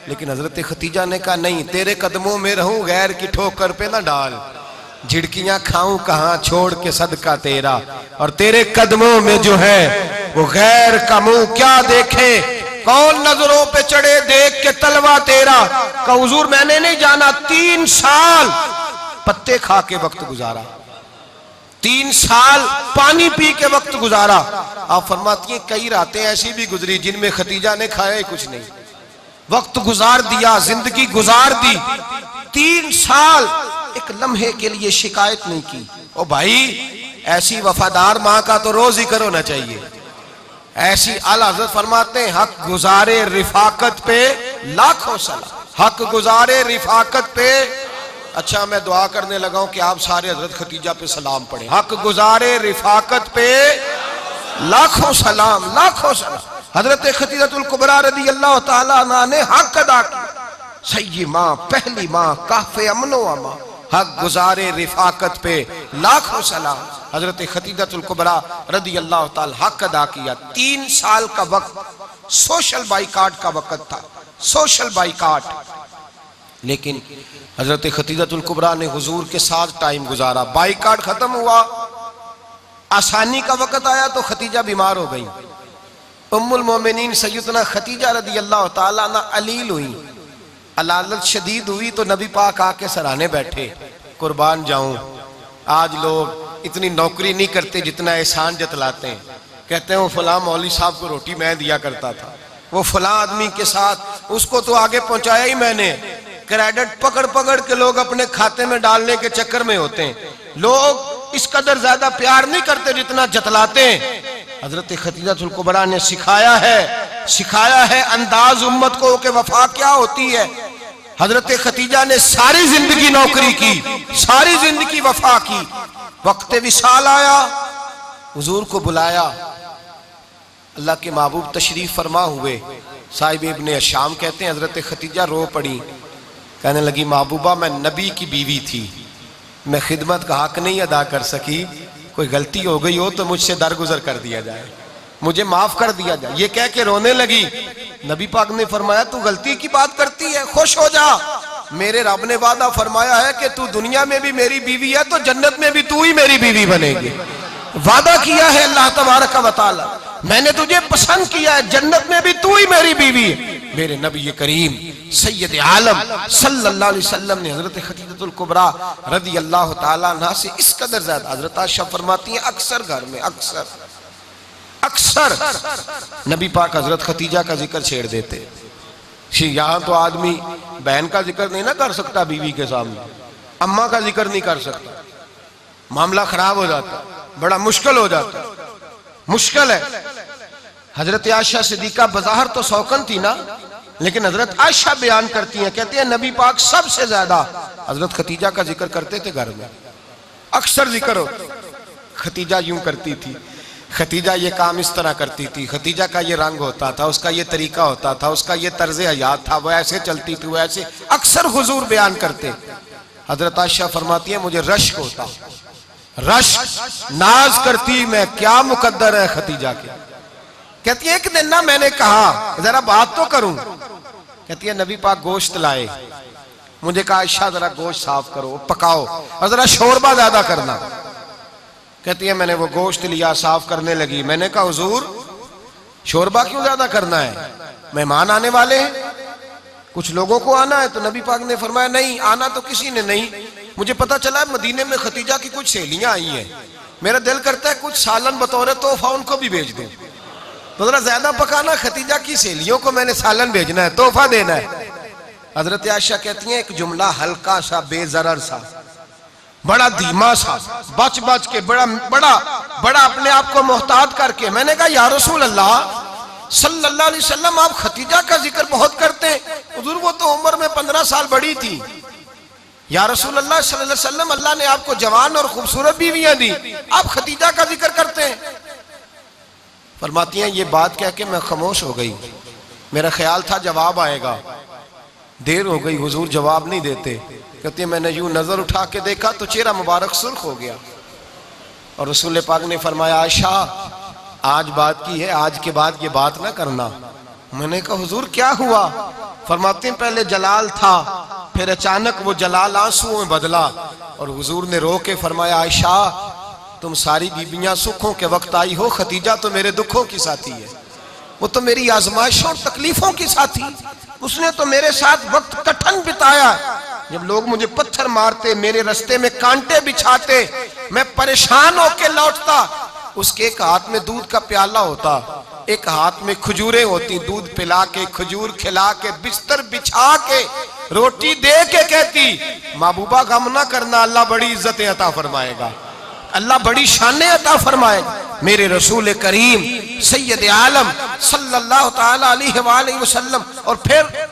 लेकिन हजरत खतीजा ने कहा नहीं, तेरे कदमों में रहूं, गैर की ठोकर पे ना डाल, झिड़कियां खाऊं कहां छोड़ के सदका तेरा, और तेरे कदमों में जो है वो गैर का मुंह क्या देखे, कौन नजरों पे चढ़े देख के तलवा तेरा। का हुजूर मैंने नहीं जाना, 3 साल पत्ते खा के वक्त गुजारा, 3 साल पानी पी के वक्त गुजारा। आप फरमाती हैं कई रातें ऐसी भी गुजरी जिनमें खतीजा ने खाया ही कुछ नहीं, वक्त गुजार दिया, जिंदगी गुजार दी। 3 साल एक लम्हे के लिए शिकायत नहीं की। ओ भाई ऐसी वफादार माँ का तो रोज जिक्र होना चाहिए। ऐसी आला हज़रत फरमाते हैं हक गुजारे रिफाकत पे लाखों सलाम, हक गुजारे रिफाकत पे। अच्छा मैं दुआ करने लगा हूं कि आप सारे हजरत खतीजा पे सलाम पढ़े। हक गुजारे रिफाकत पे लाखों सलाम, लाखों सलाम। हजरत खतीजतुल कुबरा रदी अल्लाह ताला अन्हा ने हक अदा किया। सही माँ, पहली माँ, काफे अमनो अमा, हक गुजारे रिफाकत पे लाखों सलाम। हजरत खतीजतुल कुबरा रदी अल्लाह ताला हक अदा किया। 3 साल का वक्त सोशल बाइकाट का वक्त था, सोशल बाइकाट। लेकिन हजरत खतीजतुल कुबरा ने हुजूर के साथ टाइम गुजारा। बाइकाट खत्म हुआ, आसानी का वक्त आया तो खतीजा बीमार हो गई। उम्मुल मोमिनीन सैयदना खतीजा रदी अल्लाह ताला अन्हा अलील हुई, अलालत शदीद हुई, तो नबी पाक आके सराहने बैठे। कुर्बान जाऊं, आज लोग इतनी नौकरी नहीं करते जितना एहसान जतलाते हैं कहते हैं वो फलां मौलवी साहब को रोटी मैं दिया करता था, वो फलां आदमी के साथ, उसको तो आगे पहुंचाया ही मैंने। क्रेडिट पकड़ पकड़ के लोग अपने खाते में डालने के चक्कर में होते हैं। लोग इस कदर ज्यादा प्यार नहीं करते जितना जतलाते हैं। हजरत खतीजातुल कुबरा ने सिखाया है अंदाज उम्मत को कि वफा क्या होती है। हजरत खतीजा ने सारी जिंदगी नौकरी की, सारी जिंदगी वफा की। वक्त विसाल आया, हुजूर को बुलाया, अल्लाह के महबूब तशरीफ फरमा हुए। साहिब इब्ने शाम कहते हैं हजरत खतीजा रो पड़ी, कहने लगी महबूबा मैं नबी की बीवी थी, मैं खिदमत का हक नहीं अदा कर सकी, कोई गलती हो गई हो तो मुझसे दरगुजर कर दिया जाए, मुझे माफ कर दिया जाए। ये कह के रोने लगी। नबी पाक ने फरमाया तू गलती की बात करती है, खुश हो जा, मेरे रब ने वादा फरमाया है कि तू दुनिया में भी मेरी बीवी है तो जन्नत में भी तू ही मेरी बीवी बनेगी। वादा किया है अल्लाह तबारक व तआला, मैंने तुझे पसंद किया है, जन्नत में भी तू ही मेरी बीवी है। मेरे नबी करीम सैयद आलम सल्लल्लाहु अलैहि वसल्लम ने हजरत खतीजतुल कुबरा रदी अल्लाह तआला अन्हा से इस कदर ज्यादा, हजरत आयशा फरमाती हैं अक्सर घर में अक्सर नबी पाक हजरत खतीजा का जिक्र छेड़ देते। यहाँ तो आदमी बहन का जिक्र नहीं ना कर सकता, बीवी के सामने अम्मा का जिक्र नहीं कर सकता, मामला खराब हो जाता, बड़ा मुश्किल हो जाता, मुश्किल है। हजरत आयशा सिद्दीका बज़ाहिर तो सौकन थी ना, लेकिन हजरत आयशा बयान करती हैं, कहती है नबी पाक सबसे ज्यादा हजरत खतीजा का जिक्र करते थे घर में, अक्सर जिक्र हो। खतीजा यूं करती थी, खतीजा ये काम इस तरह करती थी, खतीजा का ये रंग होता था, उसका ये तरीका होता था, उसका ये तर्ज हयात था, वो ऐसे चलती थी, वो ऐसे, अक्सर हुजूर बयान करते। हजरत आयशा फरमाती है मुझे रश्क होता, रश्क, नाज करती मैं, क्या मुकद्दर है खतीजा के। कहती है एक दिन ना मैंने कहा जरा बात तो करूं, कहती है नबी पाक गोश्त लाए, मुझे कहा आयशा जरा गोश्त साफ करो, पकाओ और जरा शोरबा ज्यादा करना। कहती है मैंने वो गोश्त लिया, साफ करने लगी, मैंने कहा हुजूर शोरबा क्यों ज्यादा करना है, मेहमान आने वाले हैं, कुछ लोगों को आना है। तो नबी पाक ने फरमाया नहीं, आना तो किसी ने नहीं, मुझे पता चला मदीने में खतीजा की कुछ सहेलियां आई हैं, मेरा दिल करता है कुछ सालन बतौर तोहफा उनको भी भेज दूं, तो जरा ज्यादा पकाना, खतीजा की सहेलियों को मैंने सालन भेजना है, तोहफा देना है। हजरत आयशा कहती हैं एक जुमला हल्का सा, बेजरर सा, बड़ा धीमा सा, बच बच के, बड़ा बड़ा बड़ा अपने आप को मोहतात करके, मैंने कहा या रसूल अल्लाह सल्लल्लाहु अलैहि वसल्लम आप खतीजा का जिक्र बहुत करते हैं, हुजूर वो तो उम्र में 15 साल बड़ी थी। या रसूल अल्लाह सल्लल्लाहु अलैहि वसल्लम अल्लाह ने आपको जवान और खूबसूरत बीवियां दी, आप खतीजा का जिक्र करते हैं। फरमाती हैं ये बात कह के मैं खामोश हो गई, मेरा ख्याल था जवाब आएगा, देर हो गई, हुजूर जवाब नहीं देते। कहती है मैंने यूं नजर उठा के देखा तो चेहरा मुबारक सुर्ख हो गया, और रसूल पाक ने फरमाया आयशा आज बात की है, आज के बाद ये बात ना करना। मैंने कहा हुजूर क्या हुआ? फरमाते हैं पहले जलाल था, फिर अचानक वो जलाल आंसुओं में बदला, और हुजूर ने रो के फरमाया आयशा तुम सारी बीबियां सुखों के वक्त आई हो, खतीजा तो मेरे दुखों की साथी है, वो तो मेरी आजमाइशों तकलीफों की साथी, उसने तो मेरे साथ वक्त कठिन बिताया। जब लोग मुझे पत्थर मारते, मेरे रास्ते में कांटे बिछाते, मैं परेशान होके लौटता, उसके एक हाथ में दूध का प्याला होता, एक हाथ में खजूरें होती, दूध पिला के, खजूर खिला के, बिस्तर बिछा के, रोटी दे के कहती महबूबा गम ना करना, अल्लाह बड़ी इज्जतें अता फरमाएगा, अल्लाह बड़ी शानें अता फरमाएगा। मेरे रसूल करीम सैयद आलम सल्लल्लाहु ताला अलैहि वसल्लम। और फिर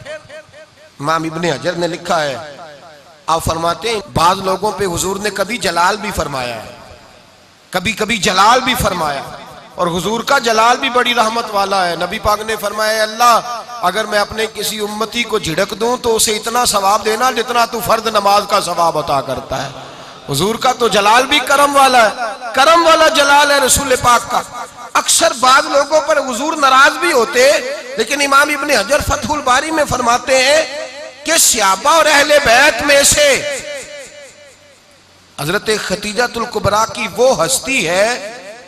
इमाम इब्ने हजर ने लिखा है, आप फरमाते हैं बाज लोगों पे हुजूर ने कभी जलाल भी फरमाया है, कभी कभी जलाल भी फरमाया, और हुजूर का जलाल भी बड़ी रहमत वाला है। नबी पाक ने फरमाया अल्लाह अगर मैं अपने किसी उम्मती को झिड़क दूं तो उसे इतना सवाब देना जितना तू फर्द नमाज का सवाब अता करता है। हुजूर का तो जलाल भी करम वाला है, करम वाला जलाल है रसूल पाक का। अक्सर बाद लोगों पर हुजूर नाराज भी होते, लेकिन इमाम इब्ने हजर फतहुल बारी में फरमाते हैं कि सहाबा और अहले बैत में से हजरत खतीजातुल कुबरा की वो हस्ती है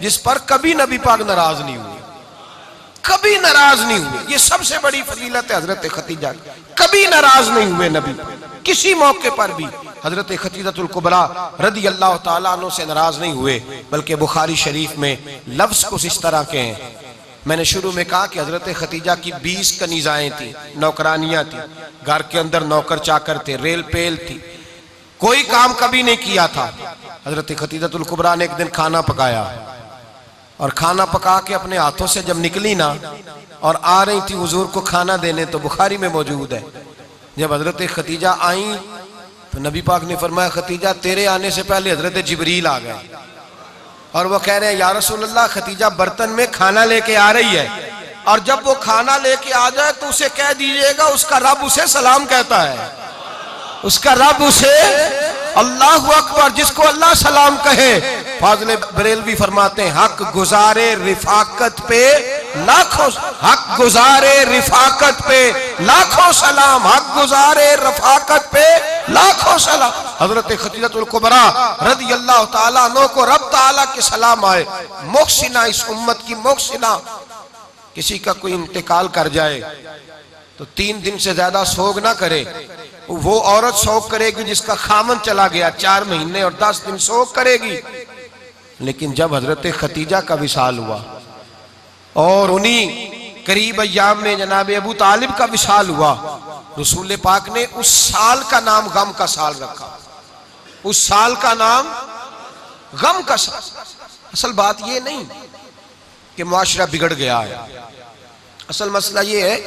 जिस पर कभी नबी पाक नाराज नहीं हुए, कभी नाराज नहीं हुए। ये सबसे बड़ी फजीलत है हजरत खतीजा, कभी नाराज नहीं हुए नबी किसी मौके पर भी, हजरत खतीजतुल कुबरा रदी अल्लाह ताला अन्हु से नाराज नहीं हुए, बल्कि बुखारी शरीफ में लफ्ज कुछ इस तरह के हैं। मैंने शुरू में कहा कि हजरत खतीजा की 20 कनीजाएं थी, नौकरानियां थी, घर के अंदर नौकर चाकर थे, रेल पेल थी, कोई काम कभी नहीं किया था। हजरत खतीजतुल कुबरा ने एक दिन खाना पकाया और खाना पका के अपने हाथों से जब निकली ना और आ रही थी हुजूर को खाना देने, तो बुखारी में मौजूद है, जब हजरत खतीजा आई तो नबी पाक ने फरमाया खतीजा तेरे आने से पहले हजरत जिब्रील आ गए और वो कह रहे हैं या रसूलल्लाह खतीजा बर्तन में खाना लेके आ रही है और जब वो खाना लेके आ जाए तो उसे कह दीजिएगा उसका रब उसे सलाम कहता है, उसका रब उसे अल्लाहु अकबर, जिसको अल्लाह सलाम कहे। फाज़िल बरेलवी फरमाते हैं हक गुजारे रिफाकत पे लाखों, हक गुजारे रिफाकत पे लाखों सलाम, हक गुजारे रफाकत पे लाखों सलाम। हजरत खतीजतुल कुबरा रदी अल्लाह ताला अन्हु को रब ताला के सलाम आए। मोहसिना, इस उम्मत की मोहसिना। किसी का कोई इंतकाल कर जाए तो 3 दिन से ज्यादा सोग ना करे। वो औरत सोग करेगी जिसका खामन चला गया, 4 महीने और 10 दिन सोग करेगी। लेकिन जब हजरत खतीजा का विसाल हुआ और उन्हीं करीब अय्याम में जनाब अबू तालिब का विसाल हुआ, रसूल पाक ने उस साल का नाम गम का साल रखा। उस साल का नाम गम का साल। असल बात ये नहीं कि मुआशरा बिगड़ गया है, असल मसला ये है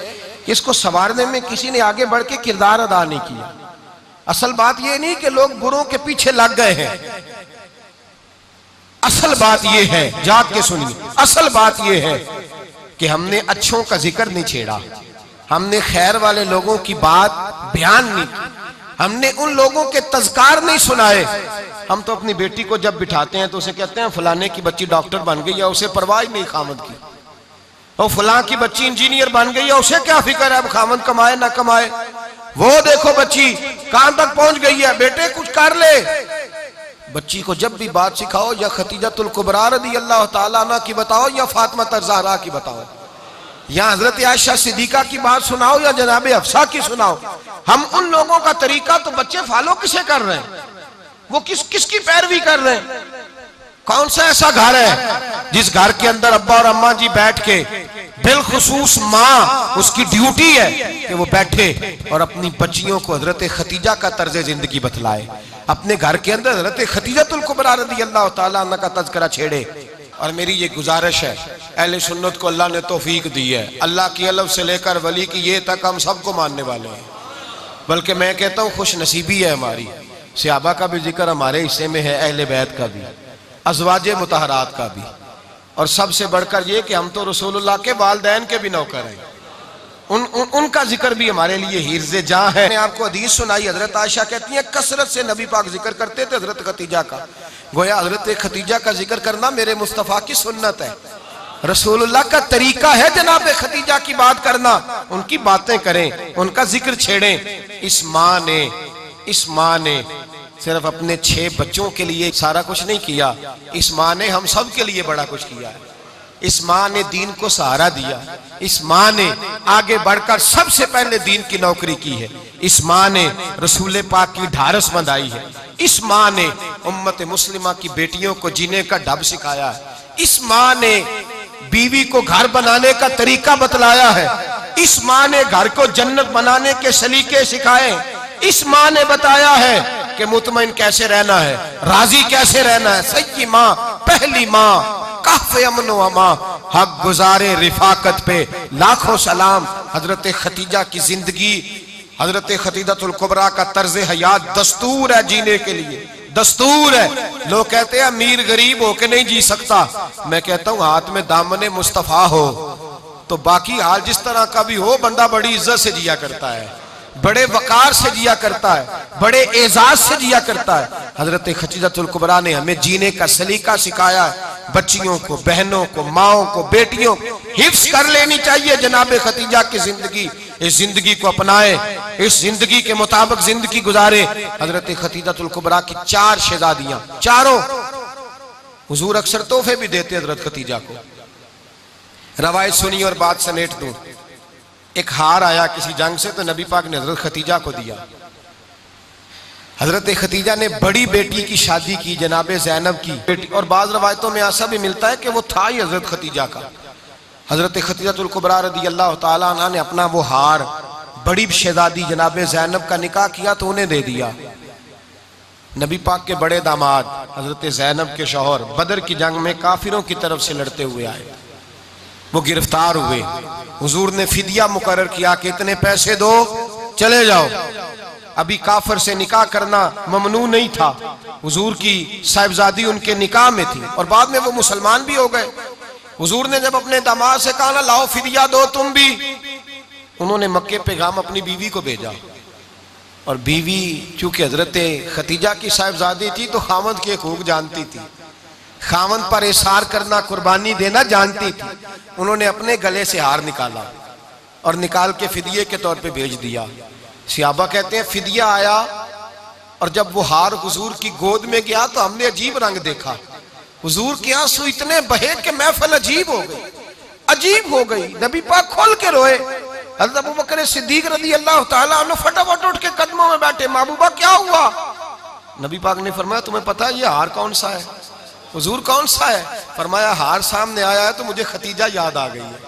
कि इसको संवारने में किसी ने आगे बढ़ के किरदार अदा नहीं किया। असल बात ये नहीं कि लोग बुरों के पीछे लग गए हैं, असल बात ये है, जाग के सुनिए, असल बात ये है कि हमने अच्छों का जिक्र नहीं छेड़ा, हमने खैर वाले लोगों की बात बयान नहीं की, हमने उन लोगों के तज़कार नहीं सुनाए। हम तो अपनी बेटी को जब बिठाते हैं तो उसे कहते हैं फलाने की बच्ची डॉक्टर बन गई है, उसे परवाह नहीं खामद की। और फलां की बच्ची इंजीनियर बन गई है, उसे क्या फिक्र है अब खामद कमाए ना कमाए। वो देखो बच्ची कहां तक पहुंच गई है, बेटे कुछ कर ले। बच्ची को जब भी बात सिखाओ या खतीजतुल कुबरा रदी अल्लाह ताला अन्हा की बताओ या फातिमा ज़हरा की बताओ या हजरत आयशा सिद्दीका की बात सुनाओ या जनाब हफ्सा की सुनाओ। हम उन लोगों का तरीका तो बच्चे फॉलो किसे कर रहे हैं, वो किसकी पैरवी कर रहे हैं। कौन सा ऐसा घर है जिस घर के अंदर अब्बा और अम्मा जी बैठ के, बिलखुसूस माँ उसकी ड्यूटी है कि वो बैठे और अपनी बच्चियों को हजरत खतीजा का तर्ज जिंदगी बतलाए, अपने घर के अंदर हजरत खतीजतुल कुबरा रदी अल्लाह ताला अन्हा का तज़किरा छेड़े। और मेरी ये गुजारिश है, अहले सुन्नत को अल्लाह ने तौफीक दी है, अल्लाह की अलफ से लेकर वली की ये तक हम सबको मानने वाले हैं। बल्कि मैं कहता हूँ खुश नसीबी है हमारी, सहाबा का भी जिक्र हमारे हिस्से में है, अहले बैत का भी, अज़वाजे मुतहरात का भी, और सबसे बढ़कर ये कि हम तो रसूलुल्लाह के वालिदैन के भी नौकर हैं, उनका जिक्र भी हमारे लिए हिर्ज़े जां है। मैंने आपको हदीस सुनाई, हजरत आयशा कहती है कसरत से नबी पाक जिक्र करते थे हजरत खतीजा का। गोया हजरत खतीजा का जिक्र करना मेरे मुस्तफ़ा की सुन्नत है, रसूलुल्लाह का तरीका है जनाब खतीजा की बात करना, उनकी बातें करें, उनका जिक्र छेड़ें। इस माँ ने सिर्फ अपने 6 बच्चों के लिए सारा कुछ नहीं किया, इस माँ ने हम सब के लिए बड़ा कुछ किया है। इस माँ ने दीन को सहारा दिया, इस माँ ने आगे बढ़कर सबसे पहले दीन की नौकरी की है, इस माँ ने रसूल पाक की ढारस बंधाई है, इस माँ ने उम्मत मुस्लिमा की बेटियों को जीने का ढब सिखाया है, इस माँ ने बीवी को घर बनाने का तरीका बतलाया है, इस माँ ने घर को जन्नत बनाने के सलीके सिखाए, इस माँ ने बताया है कि मुतमईन कैसे रहना है, राजी कैसे रहना है। सच्ची माँ, पहली माँ, काफ़े अमन व अमा, हक गुजारे रिफाकत पे लाखों सलाम। हजरत खतीजा की जिंदगी, हजरत खतीजतुल कुबरा का तर्ज हयात दस्तूर है जीने के लिए, दस्तूर है। लोग कहते हैं अमीर गरीब होके नहीं जी सकता, मैं कहता हूँ हाथ में दामने मुस्तफा हो तो बाकी हाल जिस तरह का भी हो, बंदा बड़ी इज्जत से जिया करता है, बड़े वकार से जिया करता है, बड़े एजाज से जिया करता है। हजरत खतीजतुल कुबरा ने हमें जीने का सलीका सिखाया है। बच्चियों को, बहनों को, माओं को, बेटियों को हिफ्स कर लेनी चाहिए जनाब खतीजा की जिंदगी। इस जिंदगी को अपनाए, इस जिंदगी के मुताबिक जिंदगी गुजारे। हजरत खतीजतुल कुबरा की 4 शहजादियां, चारों हुजूर अक्सर तोहफे भी देते हजरत खतीजा को। रवायत सुनी और बात समेट दूं। एक हार आया किसी जंग से, तो नबी पाक ने हजरत खतीजा को दिया। हजरत खतीजा ने बड़ी बेटी की शादी की, जनाबे ज़ैनब की बेटी, और बाज़ रवायतों में ऐसा भी मिलता है कि वो था ही हजरत खतीजा का। हजरत खतीजतुल कुबरा रदी अल्लाह ताला अन्हा ने अपना वो हार बड़ी शहजादी जनाबे ज़ैनब का निकाह किया तो उन्हें दे दिया। नबी पाक के बड़े दामाद हजरत ज़ैनब के शौहर बदर की जंग में काफिरों की तरफ से लड़ते हुए आए, वो गिरफ्तार हुए। हुजूर ने फिदिया मुकर्रर किया कि इतने पैसे दो, चले जाओ। अभी काफिर से निकाह करना ममनू नहीं था, हुजूर की साहिबजादी उनके निकाह में थी और बाद में वो मुसलमान भी हो गए। हुजूर ने जब अपने दामाद से कहा ना लाओ फिदिया दो तुम भी, उन्होंने मक्के पैगाम अपनी बीवी को भेजा, और बीवी चूंकि हजरत खतीजा की साहिबजादी थी तो खामद के हकूक जानती थी, खामद पर एसार करना, कुर्बानी देना जानती थी। उन्होंने अपने गले से हार निकाला और निकाल के फिदिये के तौर पे भेज दिया। सियाबा कहते हैं फिदिया आया और जब वो हार हुजूर की गोद में गया तो हमने अजीब रंग देखा। हुजूर के आंसू इतने बहे कि महफिल अजीब हो गई, अजीब हो गई। नबी पाक खोल के रोए। हज़रत अबू बकर सिद्दीक रज़ी अल्लाह ताला अन्हु फटाफट उठ के कदमों में बैठे, महबूबा क्या हुआ? नबी पाक ने फरमाया तुम्हें पता है ये हार कौन सा है? हुजूर कौन सा है? फरमाया हार सामने आया है तो मुझे खतीजा याद आ गई है,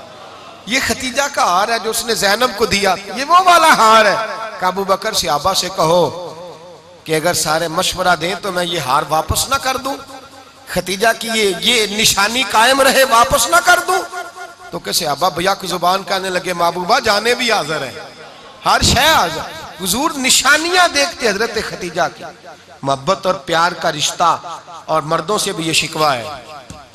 ये खतीजा का हार है जो उसने ज़ैनब को दिया, ये वो वाला हार है। अबू बकर सहाबा से कहो कि अगर सारे मशवरा दें तो मैं ये हार वापस ना कर दूं, खतीजा की ये निशानी कायम रहे, वापस ना कर दूं। तो कैसे सहाबा भैया की जुबान कहने लगे महबूबा जाने भी हाजिर है, हर शय हाजिर। हुजूर निशानियां देखते हजरत खतीजा की, मोहब्बत और प्यार का रिश्ता। और मर्दों से भी ये शिकवा है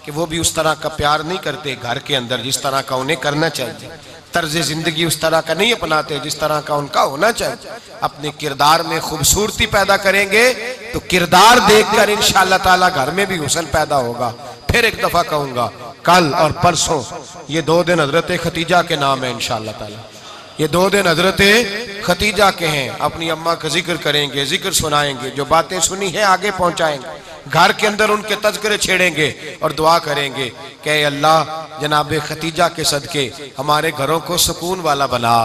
कि वो भी उस तरह का प्यार नहीं करते घर के अंदर जिस तरह का उन्हें करना चाहिए, तर्ज जिंदगी उस तरह का नहीं अपनाते जिस तरह का उनका होना चाहिए। अपने किरदार में खूबसूरती पैदा करेंगे तो किरदार देखकर इंशाअल्लाह ताला घर में भी हुस्न पैदा होगा। फिर एक दफा कहूंगा, कल और परसों ये 2 दिन हजरत खतीजा के नाम है इंशाअल्लाह ताला, ये 2 दिन हजरत खतीजा के हैं। अपनी अम्मा का जिक्र करेंगे, जिक्र सुनाएंगे, जो बातें सुनी है आगे पहुंचाएंगे, घर के अंदर उनके तज़किरे छेड़ेंगे और दुआ करेंगे कि अल्लाह जनाब खतीजा के सदके हमारे घरों को सुकून वाला बना,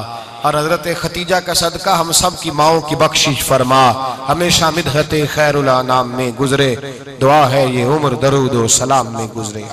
और हजरत खतीजा का सदका हम सब की माओं की बख्शिश फरमा, हमेशा मिदहत खैरुल अनाम में गुजरे। दुआ है ये उम्र दरूद व सलाम में गुजरे।